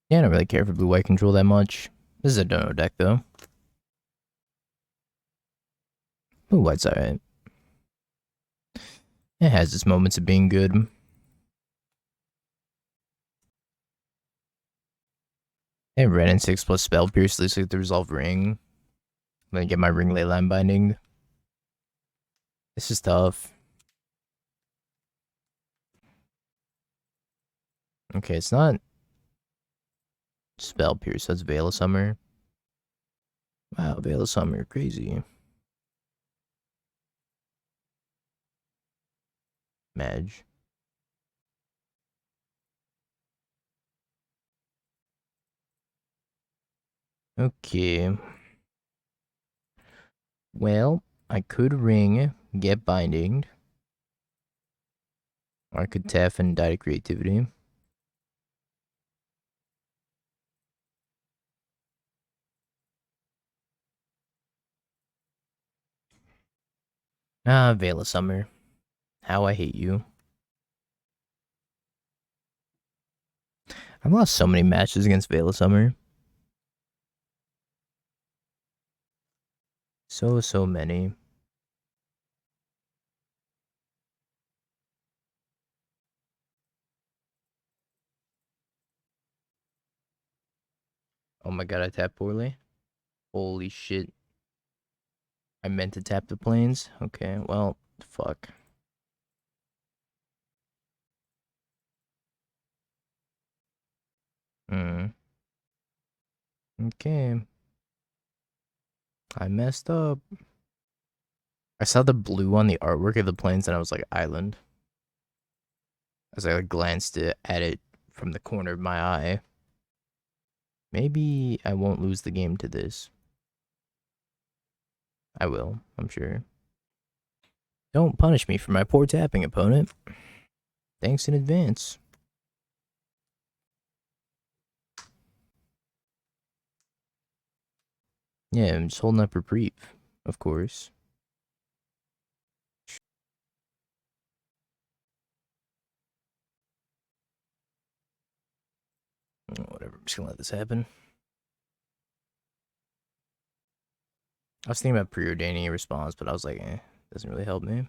Yeah, I don't really care for blue-white control that much. This is a dono deck, though. Blue-white's alright. It has its moments of being good. Hey, red and 6 plus spell pierce, looks like the resolve ring. I'm gonna get my ring Leyline Binding. This is tough. Okay, it's not spell pierce, that's Veil of Summer. Wow, Veil of Summer, crazy. Madge. Okay. Well, I could ring, get binding. Or I could tef and die to creativity. Ah, Veil of Summer. How I hate you. I've lost so many matches against Veil of Summer. So many. Oh my god, I tapped poorly. Holy shit. I meant to tap the planes. Okay, well, fuck. Okay. I messed up. I saw the blue on the artwork of the planes and I was like, island. As I like, glanced at it from the corner of my eye. Maybe I won't lose the game to this. I will, I'm sure. Don't punish me for my poor tapping, opponent. Thanks in advance. Yeah, I'm just holding up Reprieve, of course. Whatever, I'm just gonna let this happen. I was thinking about preordaining a response, but I was like, doesn't really help me.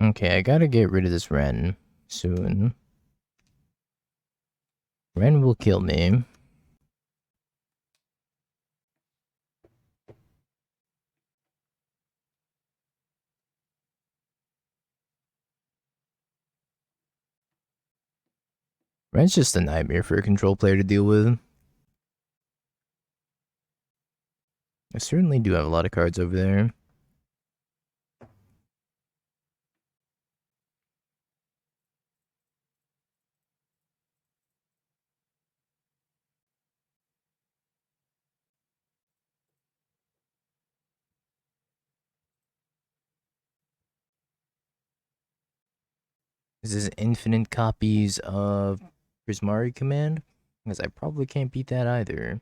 Okay, I gotta get rid of this Ren soon. Ren will kill me. Ren's just a nightmare for a control player to deal with. I certainly do have a lot of cards over there. Is this infinite copies of Prismatic Command? Because I probably can't beat that either.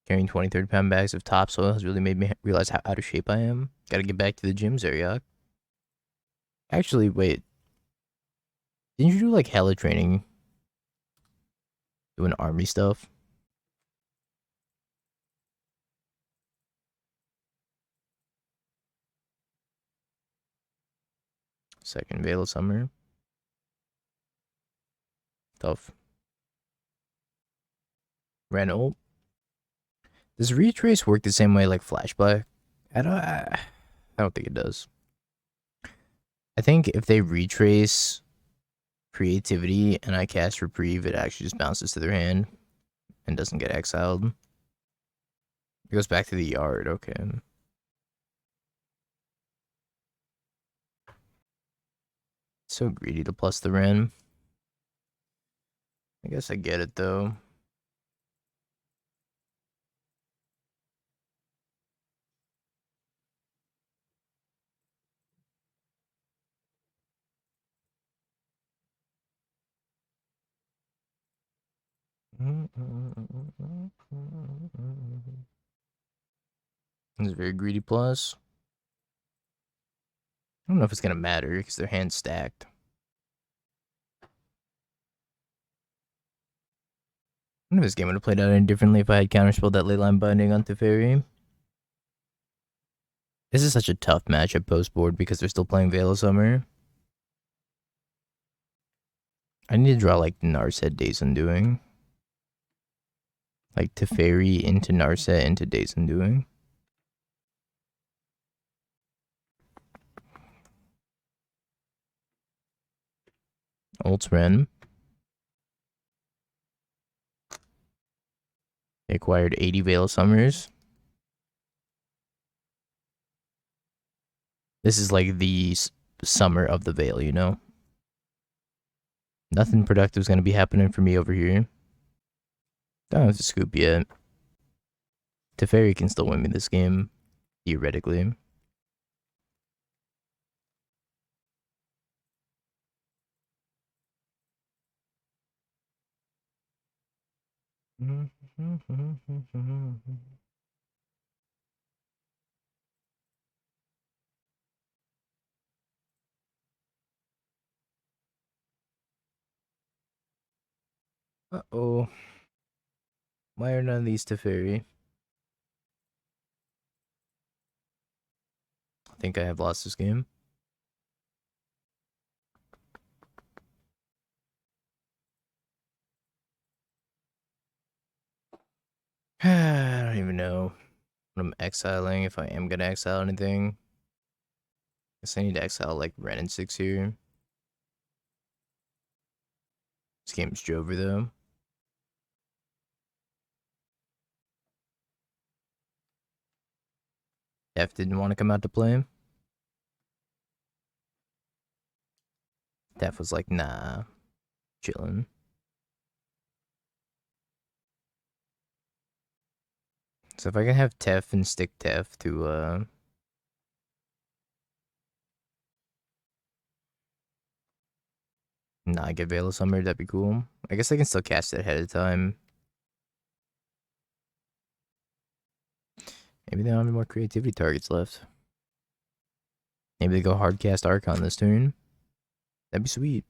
Carrying 23rd-pound bags of topsoil has really made me realize how out of shape I am. Gotta get back to the gym, Zeriak. Actually, wait. Didn't you do like hella training? Doing army stuff? Second Veil of Summer. Tough. Renault. Does Retrace work the same way like Flashback? I don't think it does. I think if they retrace creativity and I cast Reprieve, it actually just bounces to their hand and doesn't get exiled. It goes back to the yard, okay. So greedy to plus the Ren. I guess I get it though. It's a very greedy plus. I don't know if it's gonna matter because their hand's stacked. I wonder if this game would have played out any differently if I had counterspelled that Leyline Binding on Teferi. This is such a tough matchup post board because they're still playing Veil of Summer. I need to draw like Narset Days Undoing. Like Teferi into Narset into Days Undoing. Ults Ren. They acquired 80 Veil of Summers. This is like the summer of the Veil, you know? Nothing productive is going to be happening for me over here. Don't have to scoop yet. Teferi can still win me this game, theoretically. Uh-oh. Why are none of these Teferi? I think I have lost this game. I don't even know what I'm exiling, if I am gonna exile anything. Guess I need to exile like Ren and 6 here. This game's Jover though. Def didn't want to come out to play. Def was like, nah, chillin'. So if I can have Tef and stick Tef to not get Veil of Summer, that'd be cool. I guess I can still cast it ahead of time. Maybe they don't have any more creativity targets left. Maybe they go hardcast Archon this turn. That'd be sweet.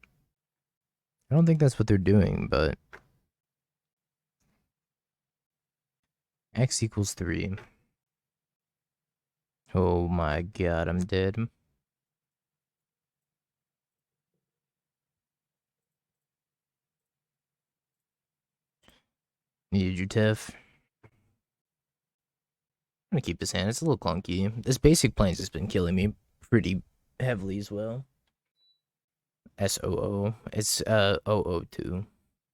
I don't think that's what they're doing, but X equals 3. Oh my god, I'm dead. Needed your Tef. I'm gonna keep this hand. It's a little clunky. This basic planes has been killing me pretty heavily as well. SOO. It's 002.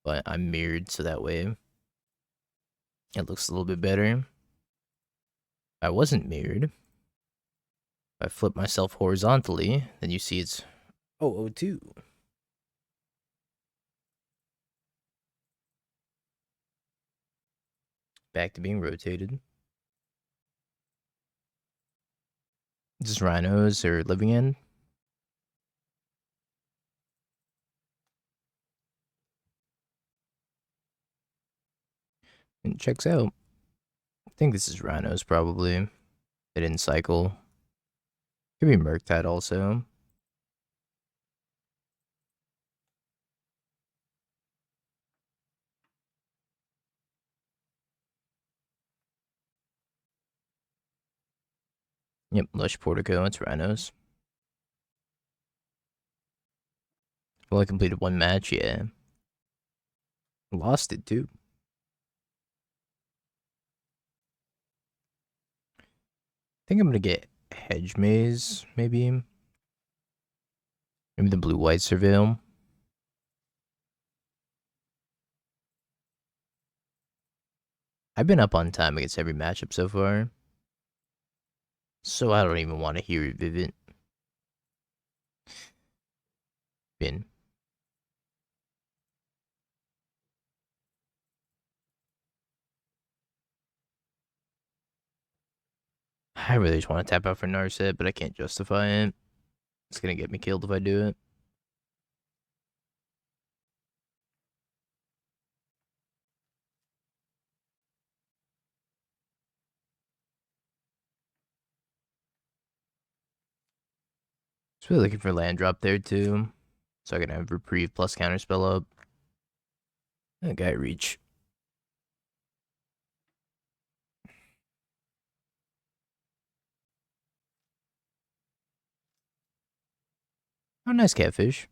But I'm mirrored so that way it looks a little bit better. If I wasn't mirrored, if I flip myself horizontally, then you see it's 002. Back to being rotated. Just rhinos or living end. And it checks out. I think this is rhinos probably. They didn't cycle. Could be Murktide also. Yep, Lush Portico, it's rhinos. Well, I completed one match, yeah. Lost it too. I think I'm gonna get Hedge Maze, maybe. Maybe the blue-white Surveil. I've been up on time against every matchup so far. So I don't even want to hear it, Vivid. Bin. I really just want to tap out for Narset, but I can't justify it. It's gonna get me killed if I do it. Just really looking for land drop there too. So I can have Reprieve plus Counterspell up. That guy reach. Oh, nice catfish.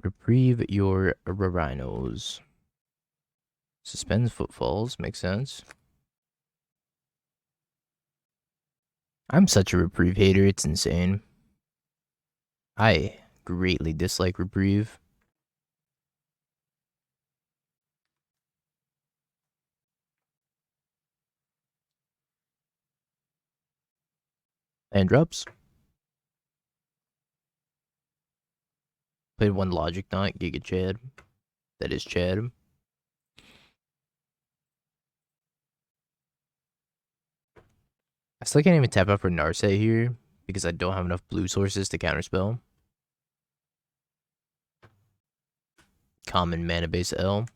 Reprieve your rhinos. Suspends footfalls, makes sense. I'm such a Reprieve hater, it's insane. I greatly dislike Reprieve. And drops. Played one Logic Knot, Giga Chad. That is Chad. I still can't even tap out for Narset here because I don't have enough blue sources to counterspell. Common mana base L.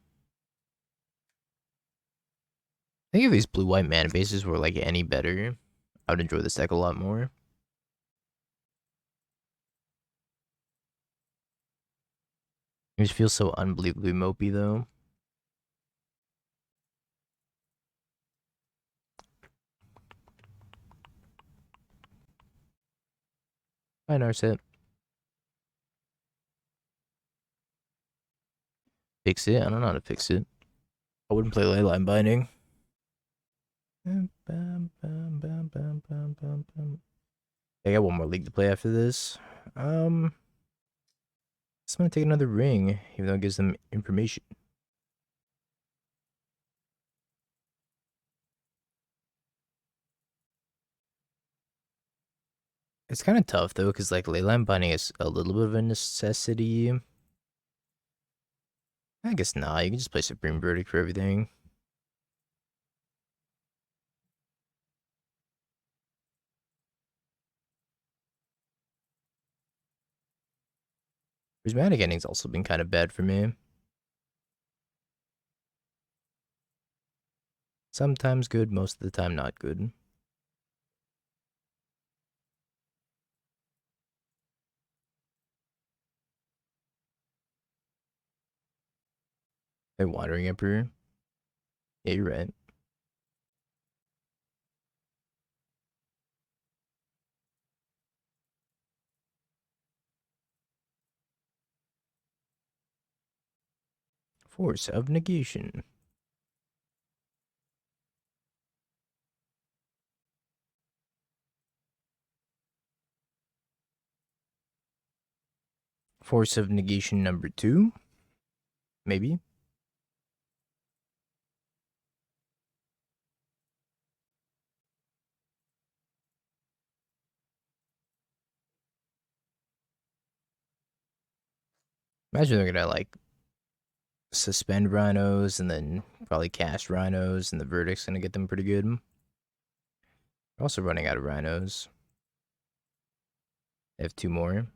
I think if these blue-white mana bases were like any better, I would enjoy this deck a lot more. It just feels so unbelievably mopey though. Bye, Narset. Fix it? I don't know how to fix it. I wouldn't play Leyline Binding. I got one more league to play after this. Just gonna take another ring, even though it gives them information. It's kind of tough though, because like Leyline Binding is a little bit of a necessity. I guess not. You can just play Supreme Verdict for everything. Prismatic Ending's also been kind of bad for me. Sometimes good, most of the time not good. Like Wandering Emperor. Yeah, you're right. Force of Negation. Force of Negation number 2. Maybe. Imagine they're gonna like suspend rhinos and then probably cast rhinos, and the verdict's gonna get them pretty good. They're also running out of rhinos. They have 2 more.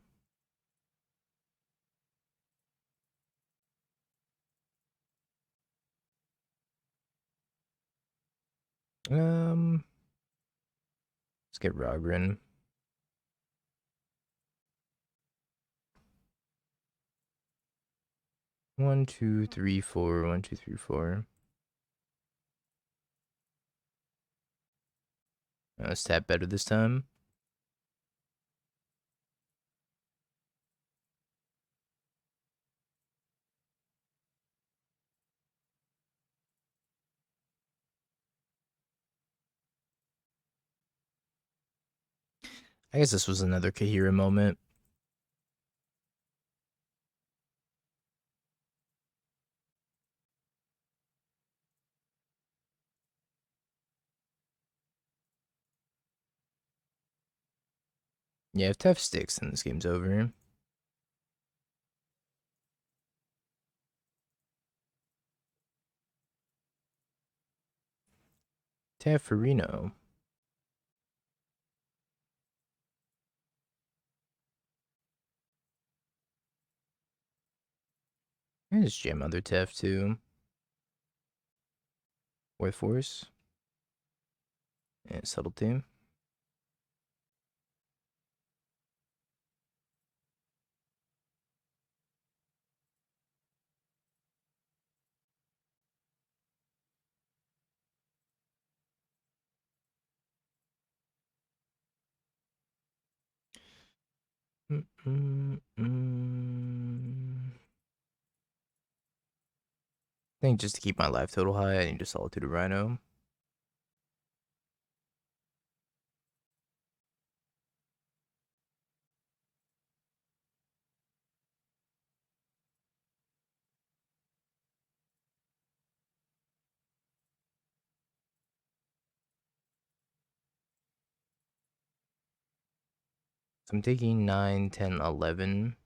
Let's get Raugrin. One, two, three, four. 1, 2, 3, 4. Let's tap better this time. I guess this was another Kaheera moment. Yeah, if Tef sticks, then this game's over. Teferino. I just jam other Tef too. White Force. And Subtlety. I think just to keep my life total high, I need to Solitude a Rhino. So I'm taking 9, 10, 11.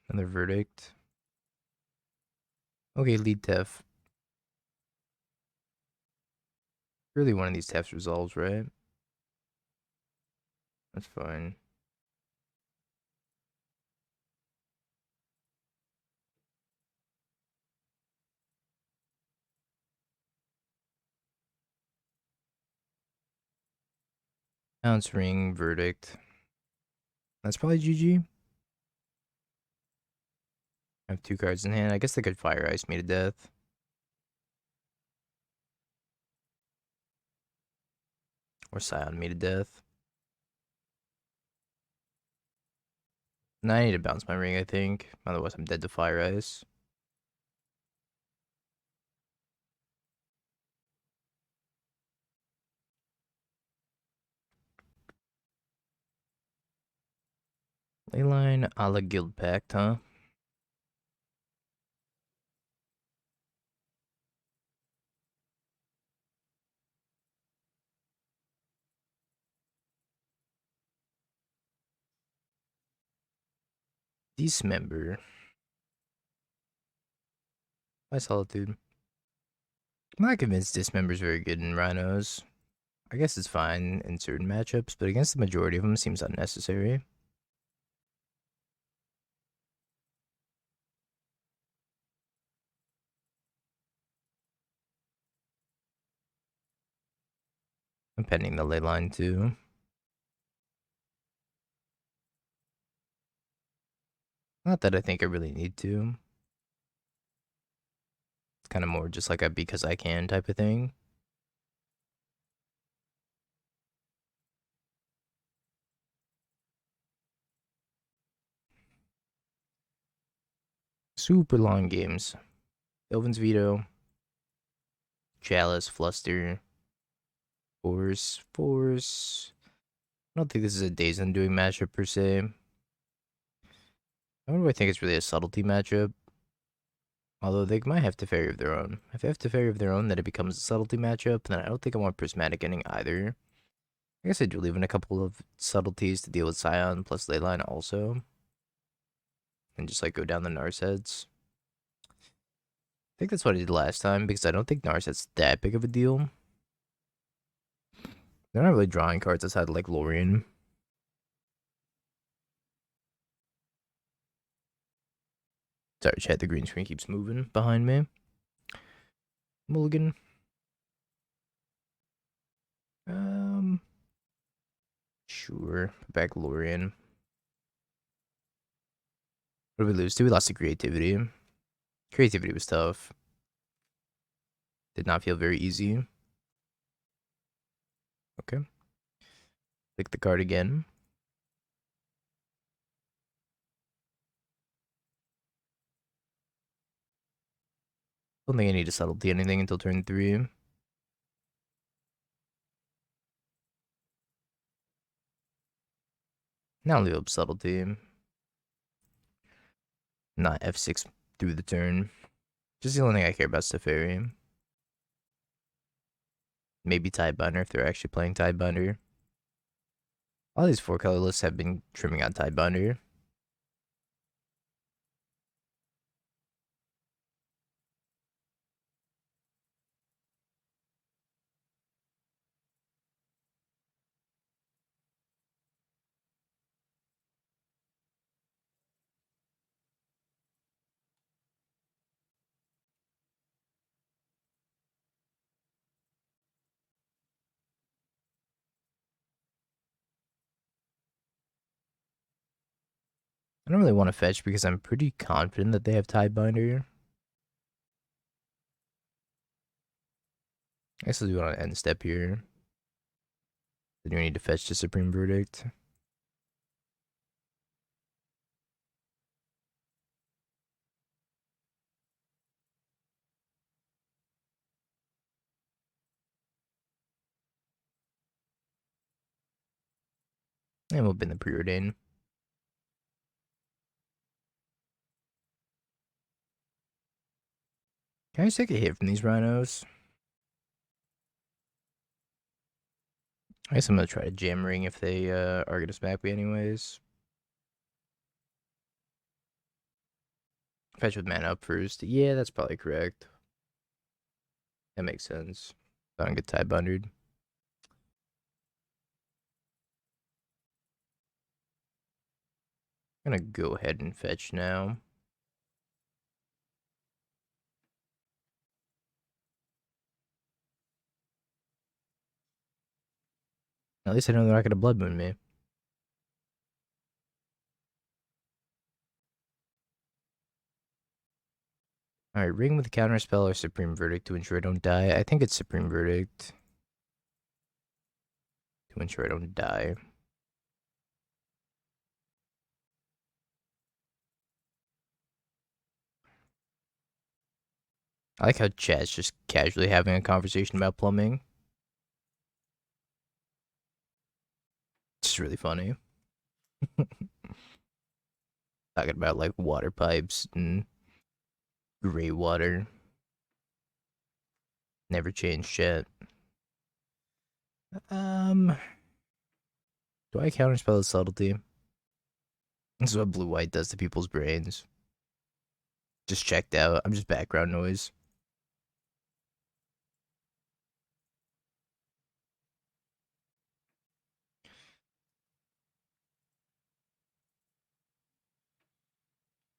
Another verdict. Okay, lead Tef. Really one of these Tefs resolves, right? That's fine. Bounce ring, verdict. That's probably GG. I have 2 cards in hand. I guess they could Fire Ice me to death. Or Scion me to death. Now I need to bounce my ring, I think. Otherwise I'm dead to Fire Ice. Leyline a la Guild Pact, huh? Dismember. By Solitude. I'm not convinced Dismember's very good in Rhinos. I guess it's fine in certain matchups, but against the majority of them, it seems unnecessary. I'm pending the Leyline too. Not that I think I really need to. It's kind of more just like a because I can type of thing. Super long games. Dovin's Veto. Chalice, Fluster. Force. I don't think this is a Days Undoing matchup per se. Nor do I think it's really a Subtlety matchup. Although they might have Teferi of their own. If they have Teferi of their own, then it becomes a Subtlety matchup. Then I don't think I want Prismatic Ending either. I guess I do leave in a couple of subtleties to deal with Scion plus Leyline also. And just like go down the Narsets. I think that's what I did last time because I don't think Narset's that big of a deal. They're not really drawing cards outside of like Lórien. Sorry, chat, the green screen keeps moving behind me. Mulligan. Sure. Back Lórien. What did we lose to? We lost to Creativity. Creativity was tough. Did not feel very easy. Okay. Pick the card again. Don't think I need to subtlety anything until turn 3. Now leave up subtlety. Not F6 through the turn. Just the only thing I care about is Teferi. Maybe Tidebinder if they're actually playing Tidebinder. All these 4-color lists have been trimming on Tidebinder. I don't really want to fetch because I'm pretty confident that they have Tidebinder. I guess I'll do it on end step here. Then you need to fetch the Supreme Verdict. And we'll bin the Preordain. Can I just take a hit from these rhinos? I guess I'm gonna try to jam ring if they are gonna smack me anyways. Fetch with mana up first. Yeah, that's probably correct. That makes sense. I don't get Tide Bundered. I'm gonna go ahead and fetch now. At least I know they're not gonna Blood Moon me. Alright, ring with the Counterspell or Supreme Verdict to ensure I don't die. I think it's Supreme Verdict. To ensure I don't die. I like how Chad's just casually having a conversation about plumbing. It's just really funny. Talking about like water pipes and gray water. Never change shit. Do I counterspell the subtlety? This is what blue white does to people's brains. Just checked out. I'm just background noise.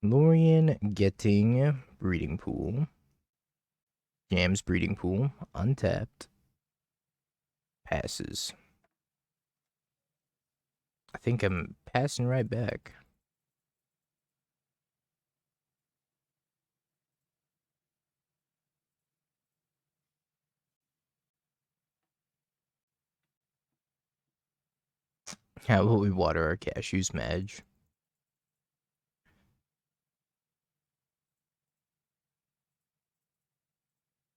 Lórien getting breeding pool. Jams breeding pool. Untapped. Passes. I think I'm passing right back. How will we water our cashews, Madge?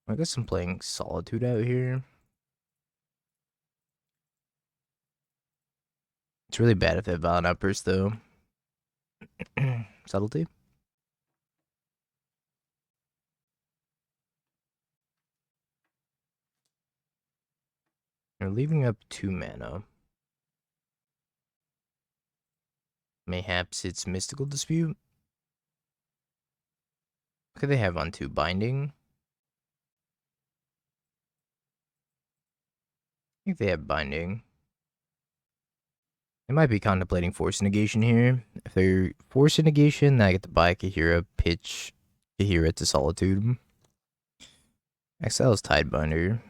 I guess I'm playing Solitude out here. It's really bad if they have Violent Outburst, though. Subtlety? They're leaving up 2 mana. Mayhaps it's Mystical Dispute? What could they have on 2? Binding? I think they have Binding. They might be contemplating Force of Negation here. If they're Force of Negation, then I get to buy Kaheera, pitch Kaheera to Solitude. Exile's Tidebinder.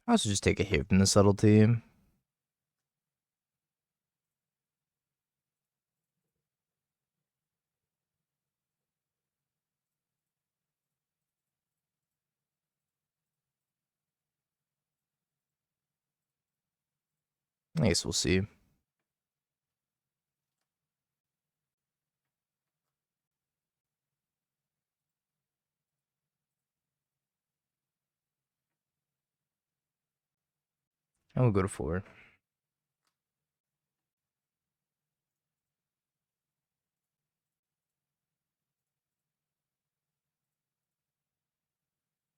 I also just take a hit from the Subtlety. I guess we'll see. I will go to 4.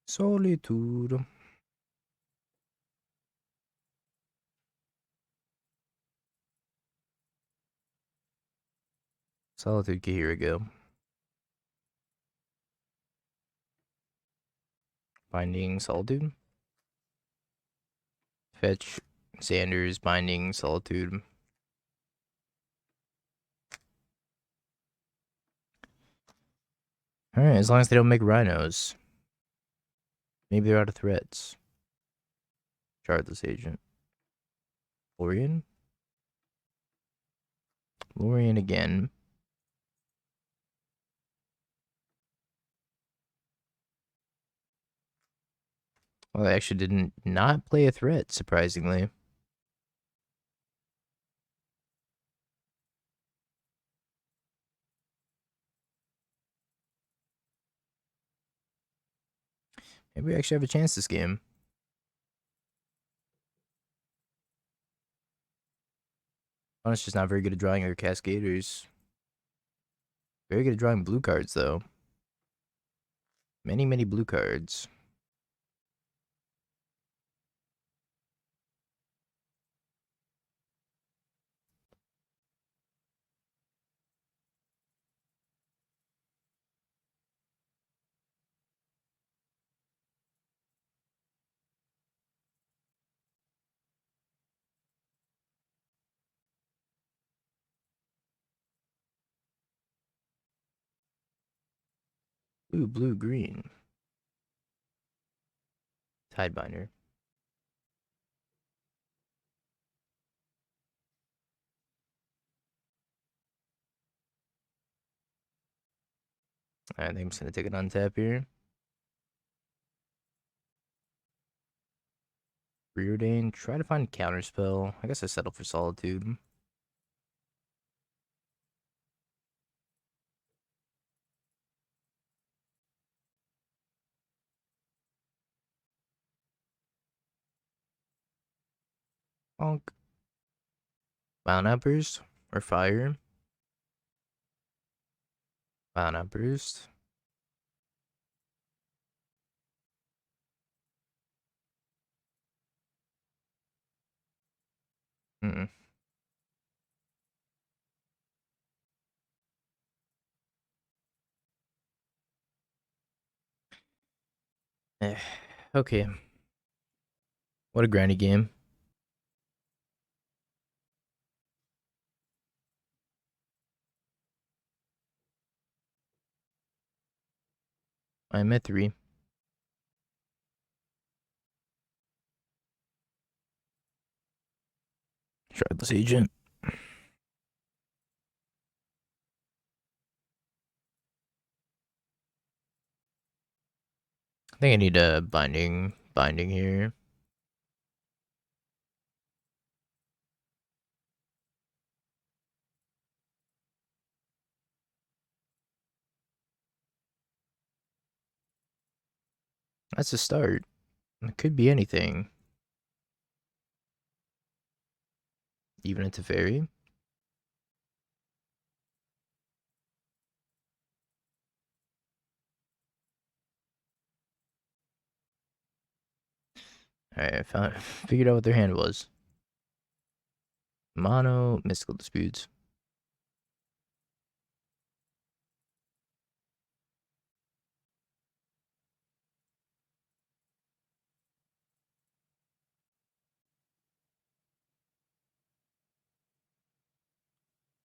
Solitude. Solitude Kaheera go. Binding Solitude. Fetch Xander's Binding Solitude. Alright, as long as they don't make rhinos. Maybe they're out of threats. Shardless Agent. Lórien? Lórien again. Well, they actually didn't not play a threat, surprisingly. Maybe we actually have a chance this game. Opponent's just not very good at drawing their Cascaders. Very good at drawing blue cards, though. Many, many blue cards. Blue, blue, green. Tidebinder. I think I'm just going to take it on tap here. Preordain. Try to find Counterspell. I guess I settle for Solitude. Bonk. Bound Outburst. Or Fire. Bound Outburst. Mm-mm. Okay. What a grindy game. I'm at 3. Shardless Agent. I think I need a binding here. That's a start. It could be anything. Even a Teferi. Alright, I figured out what their hand was. Mono, Mystical Disputes.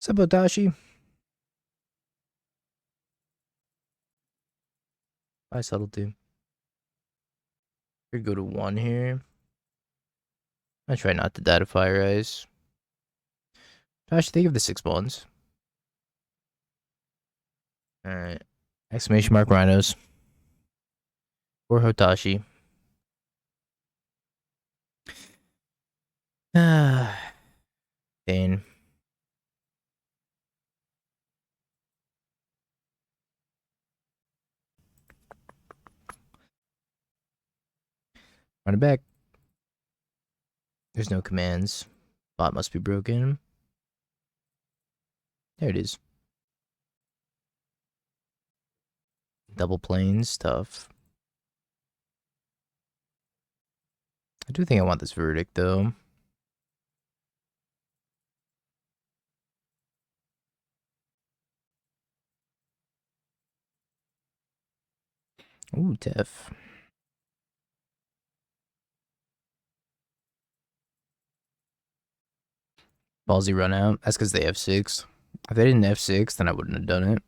Sabotashi. Bye, Subtlety. Could go to 1 here. I try not to die to Fire Ice. Gosh, think of the 6 bonds. Alright. Exclamation mark Rhinos. Or Hotashi. Ah. Pain. Run it back. There's no commands. Bot must be broken. There it is. Double planes, tough. I do think I want this Verdict, though. Ooh, Tef. Ballsy run out. That's because they F6. If they didn't F6, then I wouldn't have done it.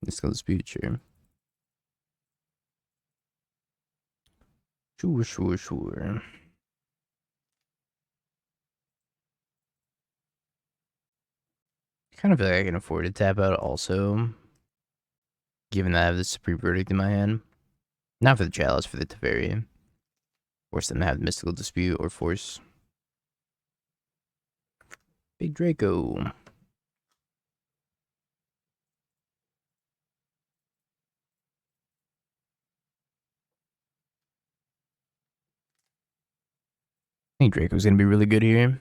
Let's go dispute, sure. Sure. Kind of feel like I can afford to tap out also. Given that I have the Supreme Verdict in my hand. Not for the Chalice, for the Teferi. Force them to have the Mystical Dispute or force Big Draco. think Draco's gonna be really good here.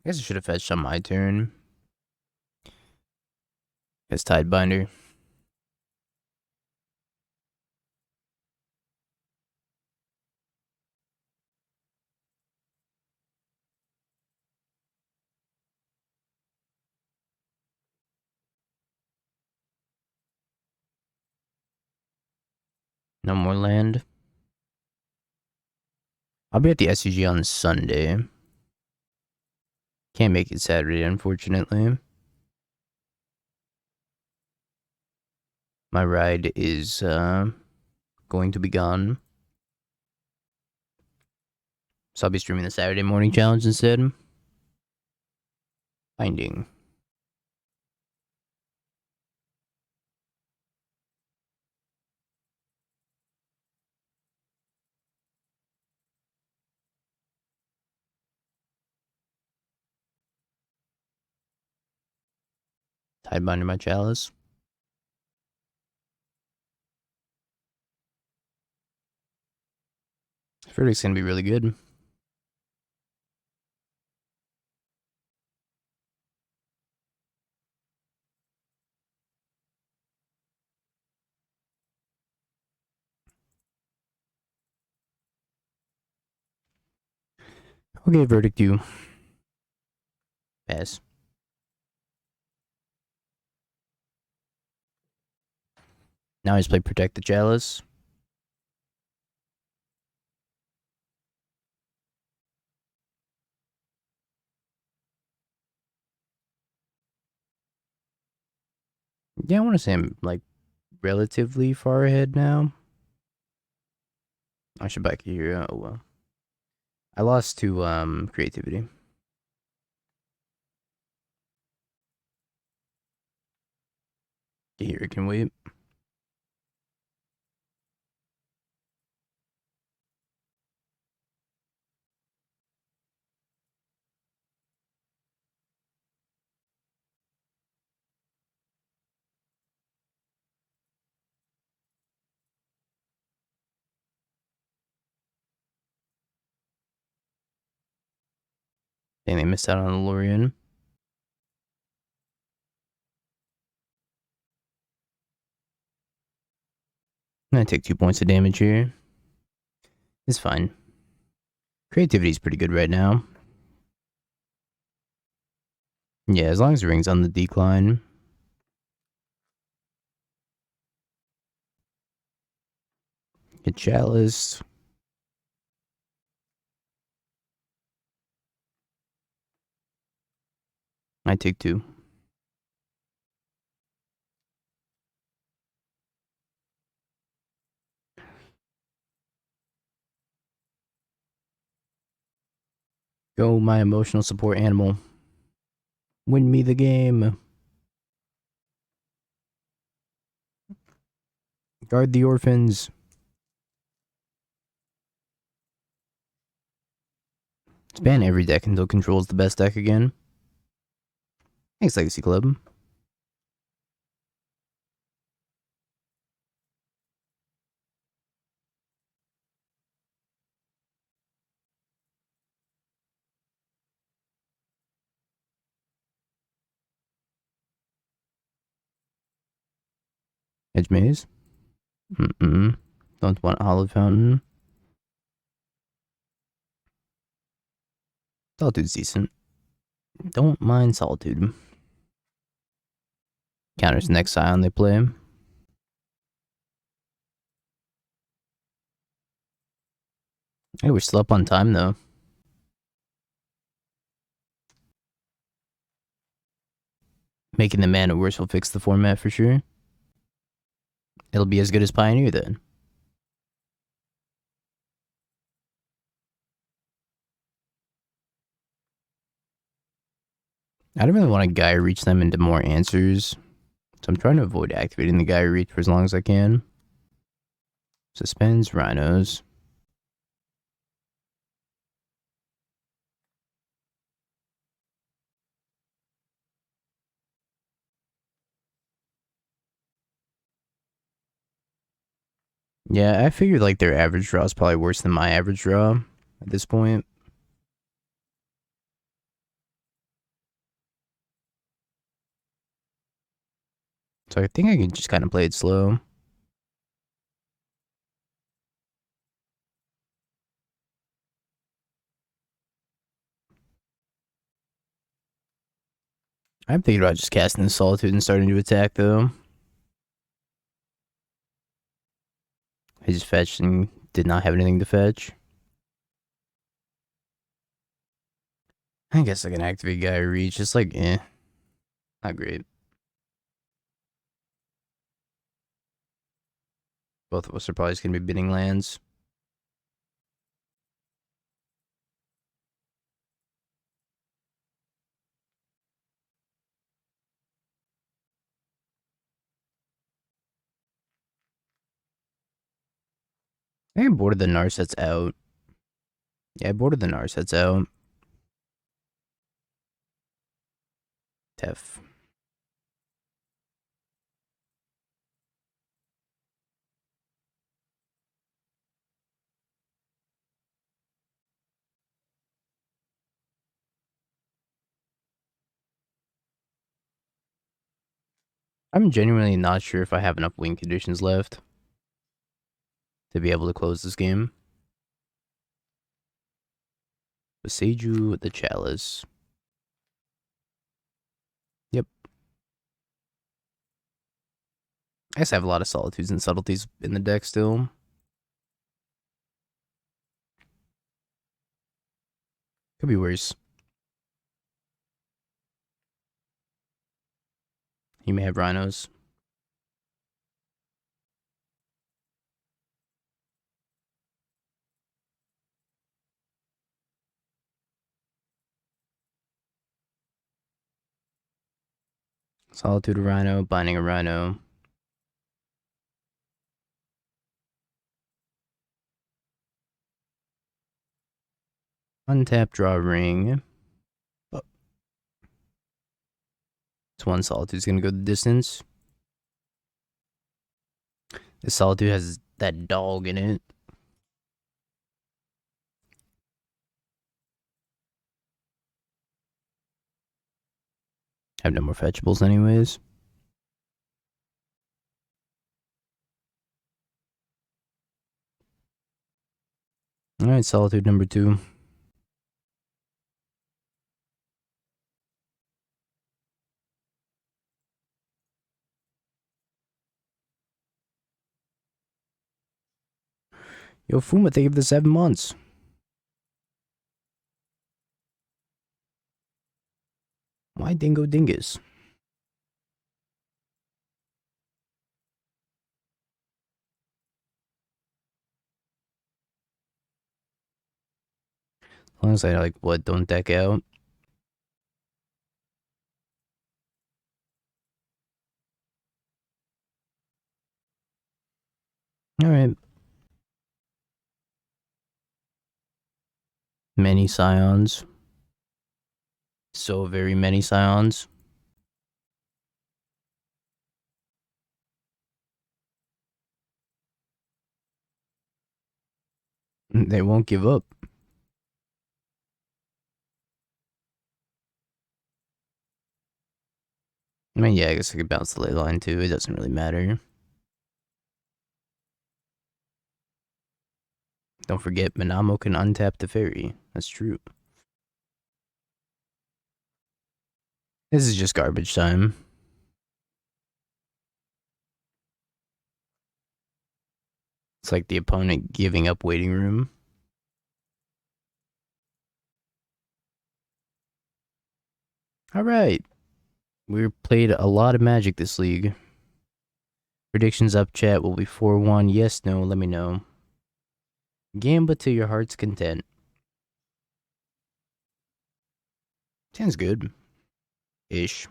I guess I should have fetched on my turn. Guess Tidebinder. No more land. I'll be at the SCG on Sunday. Can't make it Saturday, unfortunately. My ride is going to be gone. So I'll be streaming the Saturday morning challenge instead. Binding. Tidebinder my Chalice. Verdict's gonna be really good. Okay, Verdict you. Pass. Now I just play Protect the Chalice. Yeah, I want to say I'm like relatively far ahead now. I should back here. Oh well. I lost to creativity. Here can wait. Dang, they missed out on the Lórien. I'm gonna take 2 points of damage here. It's fine. Creativity's pretty good right now. Yeah, as long as the ring's on the decline. Get Chalice. I take 2. Go, my emotional support animal. Win me the game. Guard the orphans. Span every deck until control's the best deck again. Thanks, Legacy Club. Edge Maze. Don't want Hallowed Fountain. Solitude's decent. Don't mind Solitude. Counters the next Scion they play. Hey, we're still up on time though. Making the mana worse will fix the format for sure. It'll be as good as Pioneer then. I don't really want to Geier reach them into more answers. So I'm trying to avoid activating the Geier reach for as long as I can. Suspends Rhinos. Yeah, I figured like their average draw is probably worse than my average draw at this point. So I think I can just kind of play it slow. I'm thinking about just casting the Solitude and starting to attack though. I just fetched and did not have anything to fetch. I guess I can activate Geier Reach, just like, not great. Both of us are probably just going to be bidding lands. I think I boarded the Narsets out. Yeah, I boarded the Narsets out. Tef. I'm genuinely not sure if I have enough win conditions left to be able to close this game. Beseiju the Chalice. Yep. I guess I have a lot of Solitudes and Subtleties in the deck still. Could be worse. You may have Rhinos. Solitude a Rhino, Binding a Rhino. Untap, draw a ring. Oh. This one Solitude's gonna go the distance. This Solitude has that dog in it. I have no more fetchables anyways. Alright, Solitude number 2. Yo, Fuma, thank you for the 7 months. Why Dingo Dingus? As long as I, like, what, don't deck out. Alright. Many Scions. So very many Scions. They won't give up. I mean, yeah, I guess I could bounce the Leyline too. It doesn't really matter. Don't forget, Minamo can untap Teferi. That's true. This is just garbage time. It's like the opponent giving up waiting room. Alright. We played a lot of Magic this league. Predictions up, chat. Will be 4-1. Yes, no, let me know. Gamba to your heart's content. Sounds good. Ish.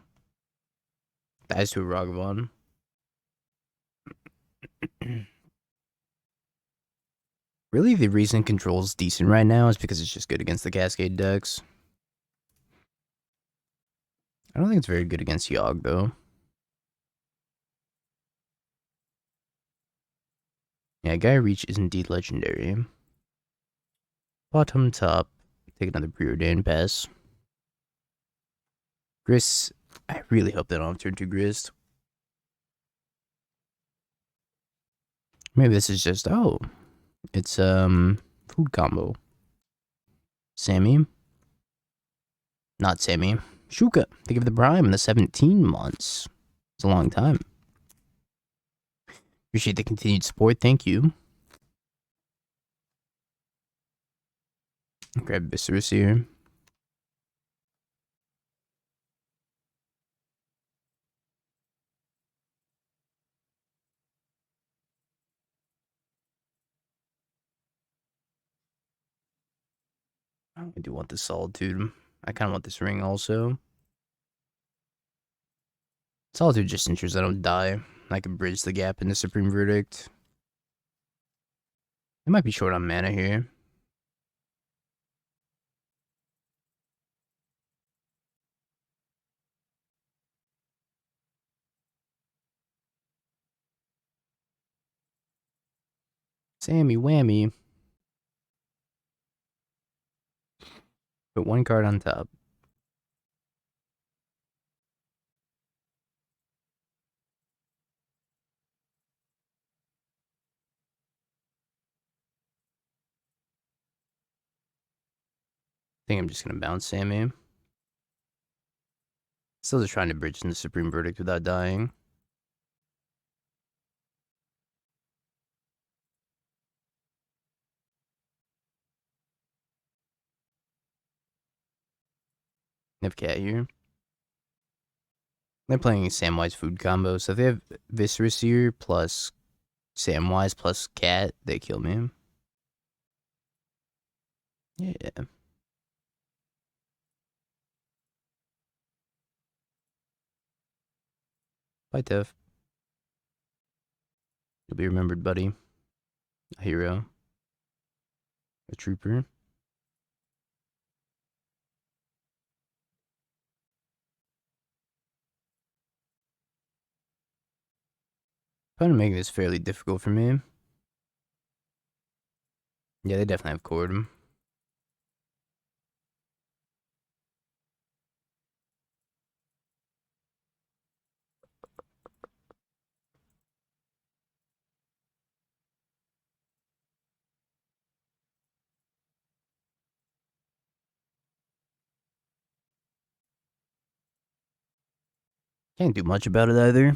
Dies to a Ragavan. Really, the reason Control's decent right now is because it's just good against the Cascade decks. I don't think it's very good against Yogg, though. Yeah, Geier Reach is indeed legendary. Bottom top. Take another Preordain pass. Grist. I really hope they don't have turn 2 Grist. Maybe this is just, oh, it's food combo. Sammy. Not Sammy. Shuka. They give the Prime in the 17 months. It's a long time. Appreciate the continued support. Thank you. Grab Viscerus here. I do want this Solitude. I kind of want this ring also. Solitude just ensures I don't die. I can bridge the gap into Supreme Verdict. I might be short on mana here. Sammy whammy. Put one card on top. I think I'm just gonna bounce Sammy. Still just trying to bridge into Supreme Verdict without dying. They have Cat here. They're playing Samwise food combo, so if they have Viscerus here plus Samwise plus Cat, they kill me. Yeah. Bye, Tef. You'll be remembered, buddy. A hero. A trooper. Trying to make this fairly difficult for me. Yeah, they definitely have Cord. Can't do much about it either.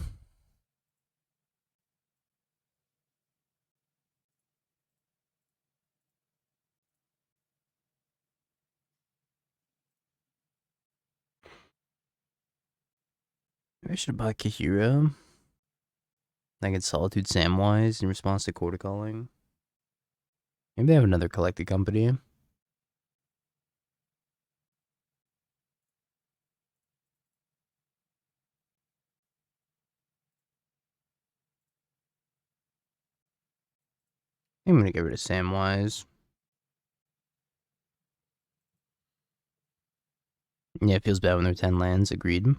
Maybe I should have bought Kaheera. I get Solitude Samwise in response to Quarter Calling. Maybe they have another collected company. I'm gonna get rid of Samwise. Yeah, it feels bad when they're 10 lands. Agreed. I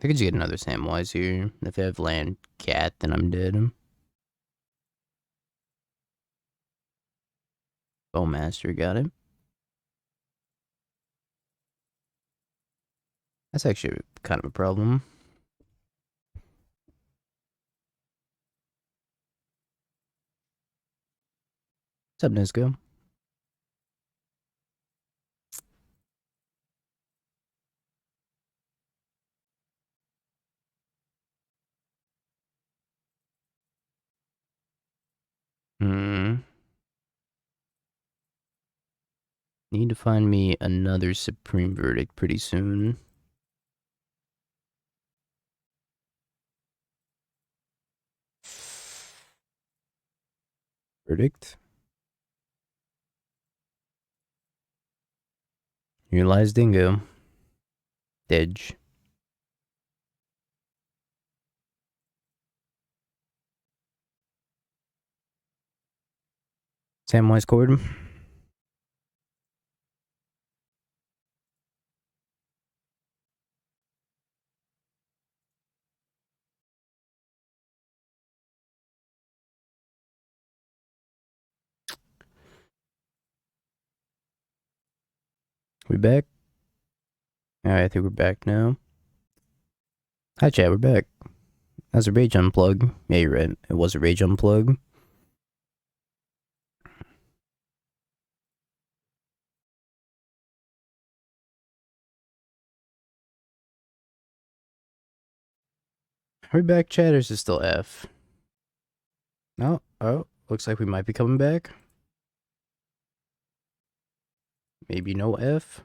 could just get another Samwise here. If they have land Cat, then I'm dead. Bowmaster, got it. That's actually kind of a problem. What's up, Nisco? Need to find me another Supreme Verdict pretty soon. Verdict? Here lies Dingo. Dedge. Samwise Cord. We back? Alright, I think we're back now. Hi chat, we're back. That's a rage unplug. Yeah, you're right. It was a rage unplug. Are we back, chat, or is it still F? No? Oh, looks like we might be coming back. Maybe no F.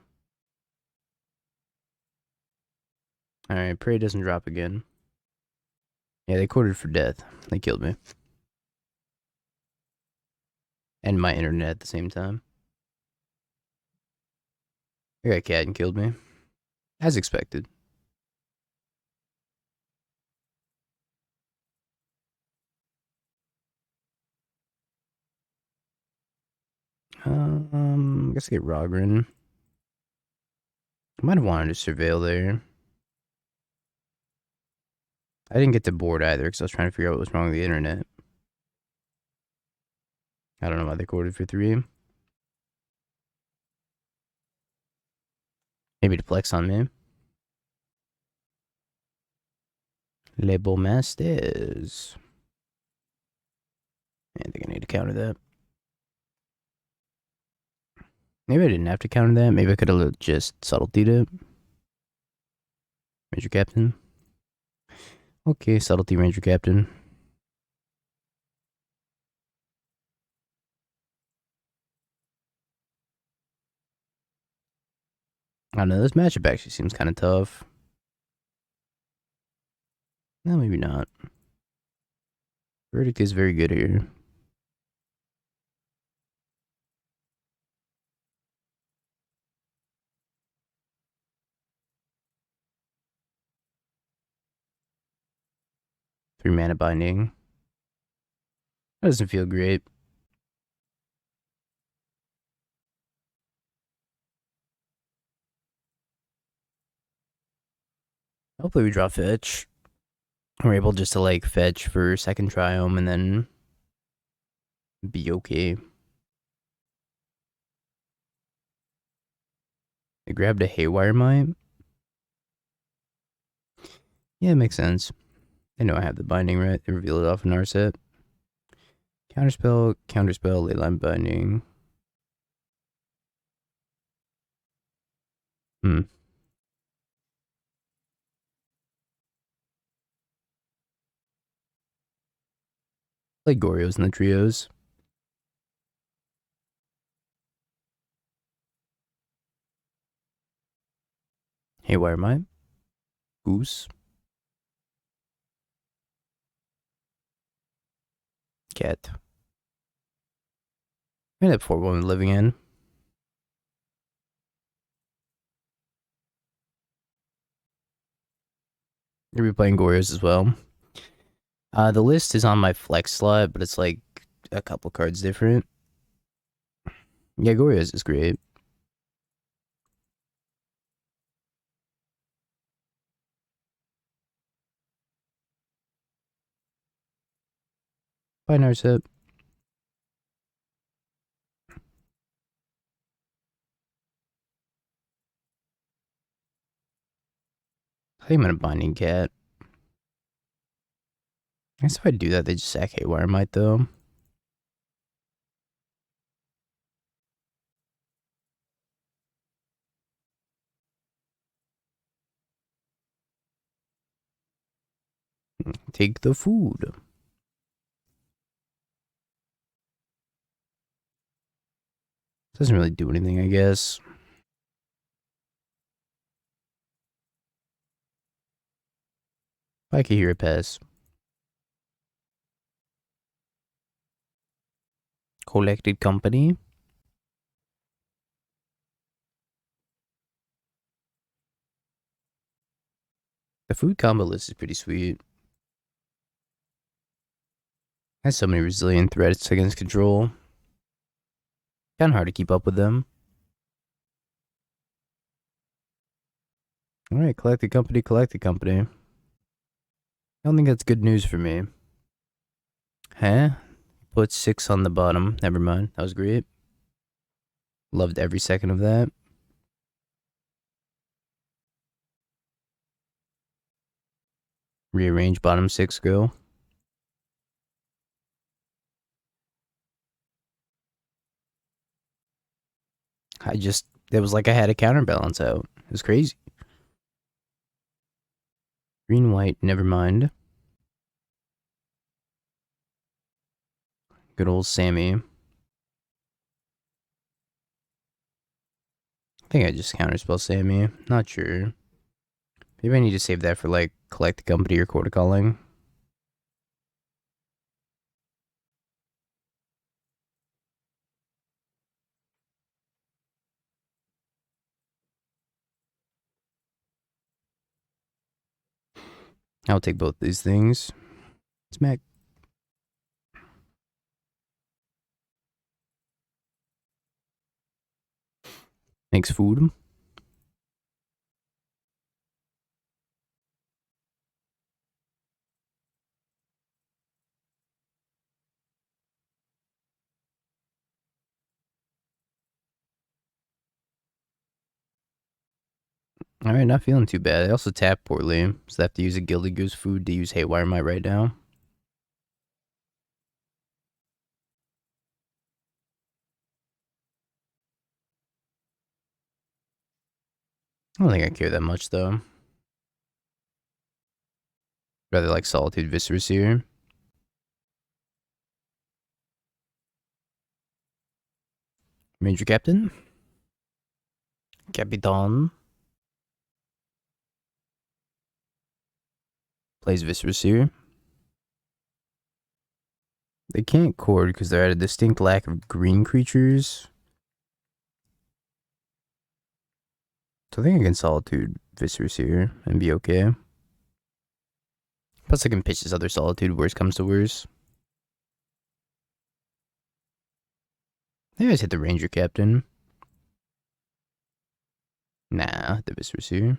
Alright, pray it doesn't drop again. Yeah, they quartered for death. They killed me. And my internet at the same time. They got cat and killed me. As expected. I guess I get Raugrin. I might have wanted to surveil there. I didn't get the board either because I was trying to figure out what was wrong with the internet. I don't know why they quartered for 3. Maybe to flex on me. Les Beaux Masters. I think I need to counter that. Maybe I didn't have to counter that. Maybe I could have just subtletied it. Ranger Captain. Okay, subtlety Ranger Captain. I don't know, this matchup actually seems kind of tough. No, maybe not. Verdict is very good here. Three mana binding. That doesn't feel great. Hopefully we draw fetch. We're able just to like fetch for second Triome and then be okay. They grabbed a Haywire Mite. Yeah, it makes sense. They know I have the binding, right? They reveal it off in Narset. Counterspell, Leyline Binding. Like Goryo's in the trios. Haywire Mite. Goose. Cat. I that 4-1 living in. You'll be playing Goryo's as well. The list is on my flex slot, but it's like a couple cards different. Yeah, Goryo's is great. Bye, Narset. I think I'm gonna Binding Cat. I guess if I do that, they just sack Haywire Mite, though. Take the food. Doesn't really do anything, I guess. I could hear it pass. Collected Company. The food combo list is pretty sweet. Has so many resilient threats against control. Kind of hard to keep up with them. Alright, Collected Company, Collected Company. I don't think that's good news for me. Huh? Put 6 on the bottom. Never mind. That was great. Loved every second of that. Rearrange bottom 6 go. It was like I had a counterbalance out. It was crazy. Green, white, never mind. Good old Sammy. I think I just counterspell Sammy. Not sure. Maybe I need to save that for like collect the company or quarter calling. I'll take both these things. Smack. Makes food. Alright, not feeling too bad. I also tap poorly, so I have to use a Gilded Goose food to use Haywire Might right now. I don't think I care that much though. Rather like Solitude Viscerous here. Ranger Captain. Capitan. Plays Viscerous here. They can't cord because they're at a distinct lack of green creatures. So I think I can Solitude Viscerous here and be okay. Plus I can pitch this other Solitude worst comes to worst. Maybe I just hit the Ranger Captain. Nah, the Viscerous here.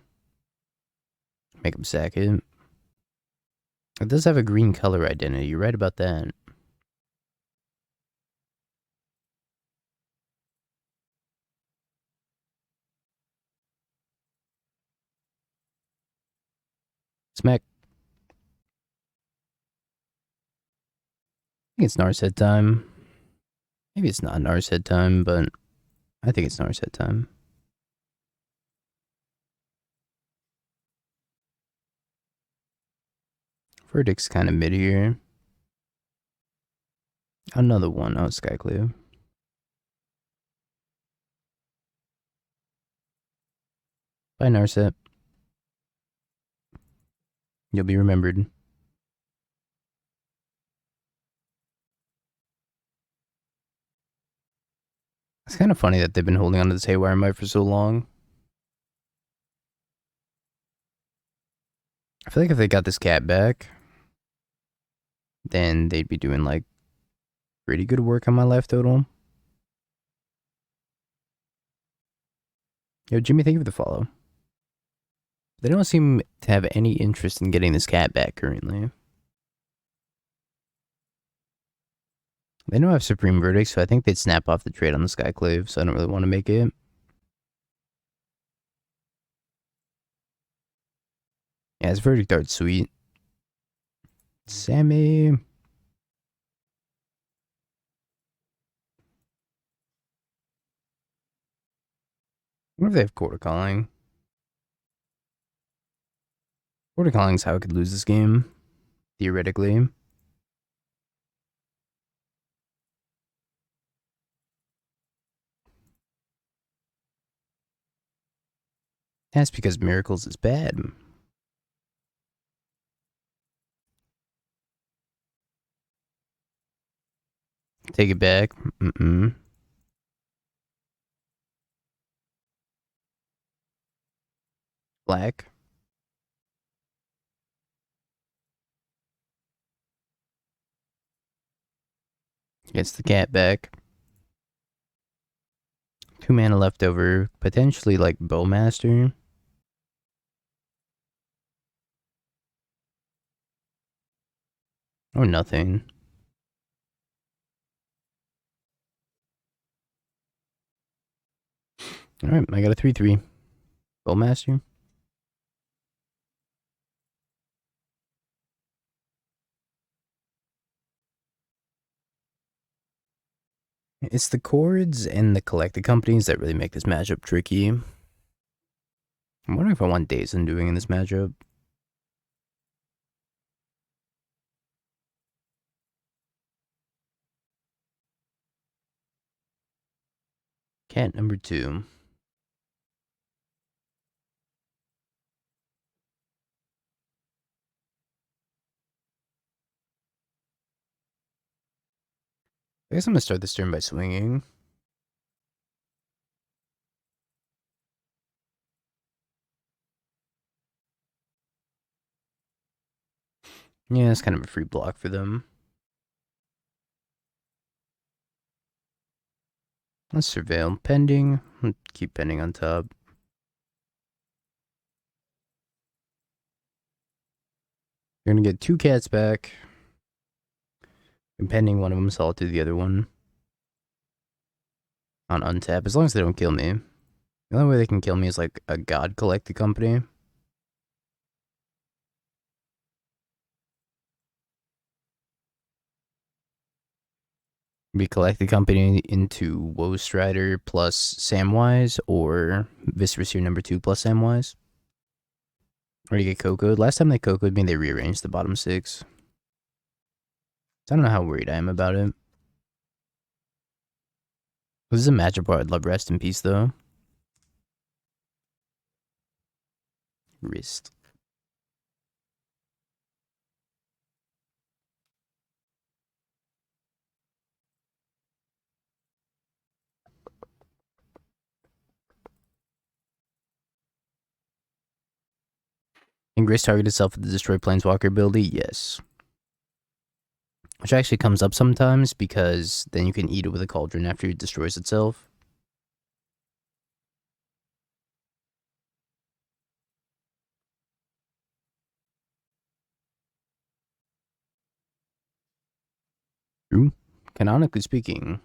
Make him sack it. It does have a green color identity, you're right about that. Smack. I think it's Narset time. Maybe it's not Narset time, but I think it's Narset time. Verdict's kind of mid here. Another one. Oh, Skyclave. Bye, Narset. You'll be remembered. It's kind of funny that they've been holding on to this Haywire Might for so long. I feel like if they got this cat back, then they'd be doing like pretty good work on my life total. Yo, Jimmy, thank you for the follow. They don't seem to have any interest in getting this cat back currently. They don't have Supreme Verdict, so I think they'd snap off the trade on the Skyclave, so I don't really want to make it. Yeah, his Verdict Art's sweet. Sammy. I wonder if they have Quarter Calling. Quarter Calling's how I could lose this game, theoretically. That's because Miracles is bad. Take it back. Black. Gets the cat back. 2 mana left over. Potentially like Bowmaster. Or nothing. Alright, I got a 3-3. Bowmaster. It's the chords and the collected companies that really make this matchup tricky. I'm wondering if I want Dazen doing in this matchup. Cat number 2. I guess I'm gonna start this turn by swinging. Yeah, it's kind of a free block for them. Let's surveil. Pending. Keep pending on top. You're gonna get 2 cats back. And pending one of them, Solitude the other one. On untap, as long as they don't kill me. The only way they can kill me is like a god collected company. Be collected company into Woe Strider plus Samwise, or Viscerous number 2 plus Samwise. Or you get Cocoed. Last time they Cocoed me, they rearranged the bottom 6. So I don't know how worried I am about it. This is a matchup where I'd love Rest in Peace, though. Wrist. Can Grace target itself with the Destroy Planeswalker ability? Yes. Which actually comes up sometimes, because then you can eat it with a Cauldron after it destroys itself. True. Canonically speaking,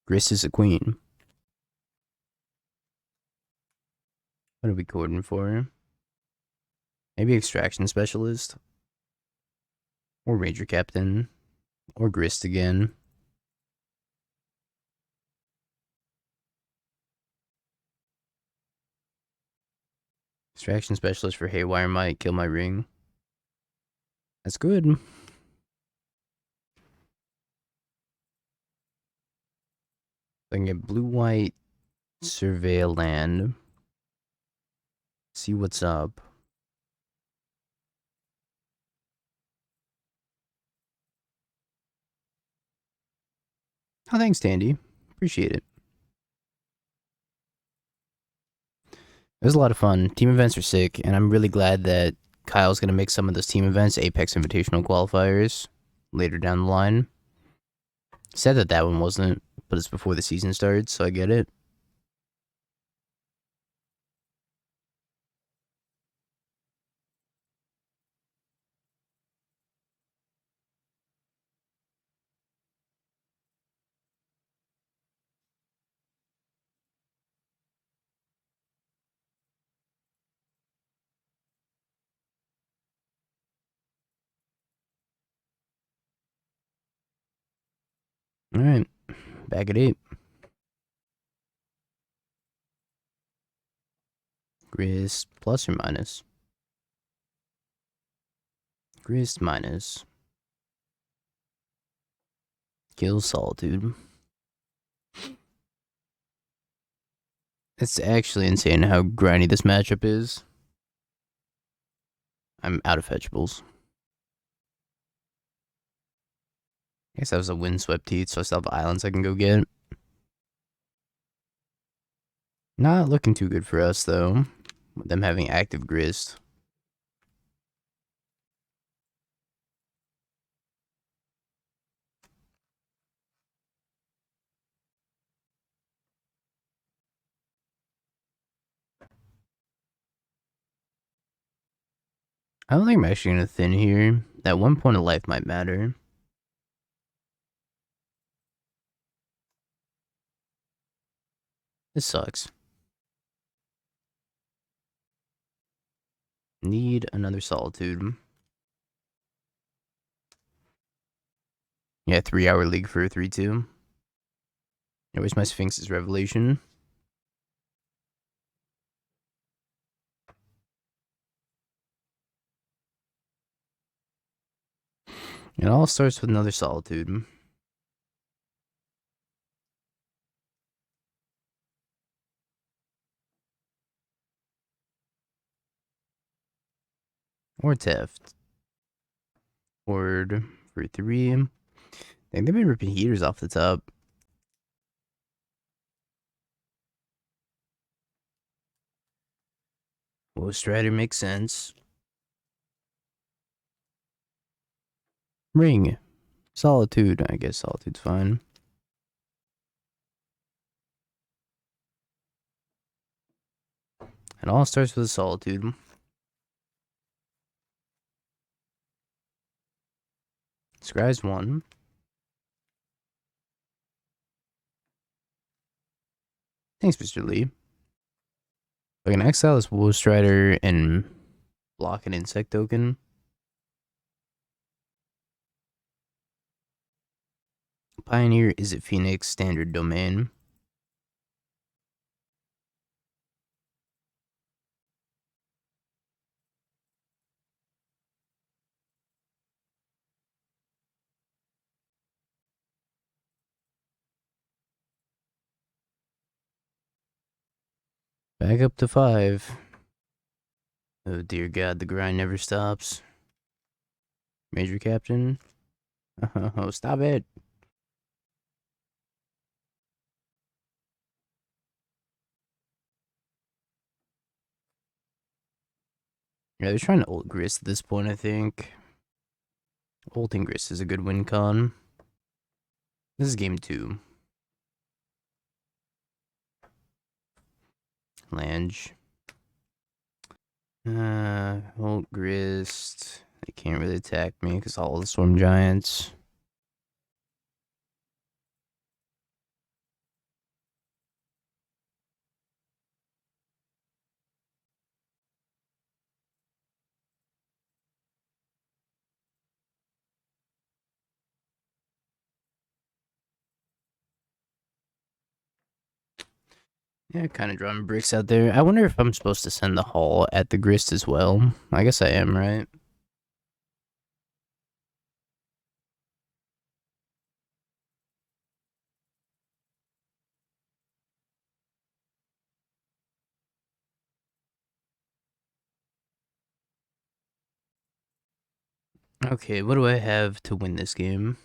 Grace is a queen. What are we cording for? Maybe Extraction Specialist. Or Ranger Captain. Or Grist again. Extraction Specialist for Haywire might kill my ring. That's good. I can get blue-white, surveil land. See what's up. Oh, thanks, Tandy. Appreciate it. It was a lot of fun. Team events are sick, and I'm really glad that Kyle's going to make some of those team events Apex Invitational qualifiers later down the line. Said that that one wasn't, but it's before the season starts, so I get it. Alright, back at 8. Grist plus or minus? Grist minus. Kill Solitude. It's actually insane how grindy this matchup is. I'm out of fetchables. I guess that was a Windswept Heath, so I still have islands I can go get. Not looking too good for us, though, with them having active Grist. I don't think I'm actually going to thin here. That 1 point of life might matter. This sucks. Need another Solitude. Yeah, 3-hour league for a 3-2. Where's my Sphinx's Revelation? It all starts with another Solitude. Or Theft. Horde for 3. I think they've been ripping heaters off the top. Well, Strider makes sense. Ring. Solitude. I guess Solitude's fine. It all starts with a Solitude. Scry's 1. Thanks, Mr. Lee. I can exile this Wolf Strider and block an insect token. Pioneer, is it Phoenix, standard domain. Back up to 5. Oh dear God, the grind never stops. Major Captain. Oh, stop it. Yeah, they're trying to ult Grist at this point, I think. Ulting Grist is a good win con. This is game 2. Lange. Ult Grist. They can't really attack me because all the Storm Giants. Yeah, kind of drawing bricks out there. I wonder if I'm supposed to send the Hall at the Grist as well. I guess I am, right? Okay, what do I have to win this game?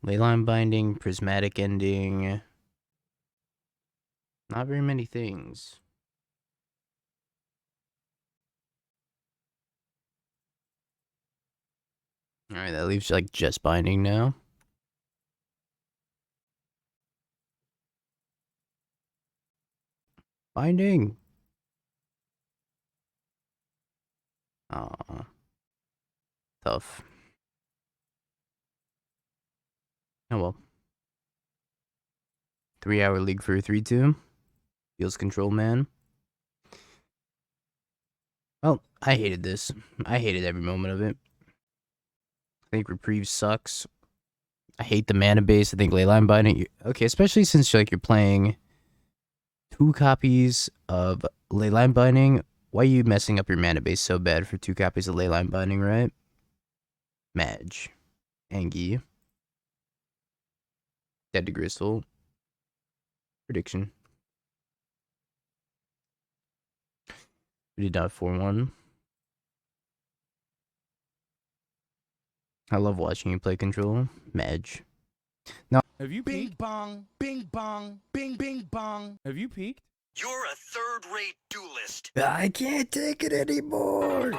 Leyline Binding, Prismatic Ending. Not very many things. Alright, that leaves like just Binding now. Binding! Aw. Tough. Oh well. 3-hour league for a 3-2. Feels control, man. Well, I hated this. I hated every moment of it. I think Reprieve sucks. I hate the mana base. I think Leyline Binding. Okay, especially since you're playing 2 copies of Leyline Binding. Why are you messing up your mana base so bad for 2 copies of Leyline Binding, right? Madge. Angie. Dead to Gristle. Prediction. We did not 4-1. I love watching you play control. Madge. No. Have you peeked? Bing bong, bing bong, bing bing bong. Have you peeked? You're a third-rate duelist. I can't take it anymore.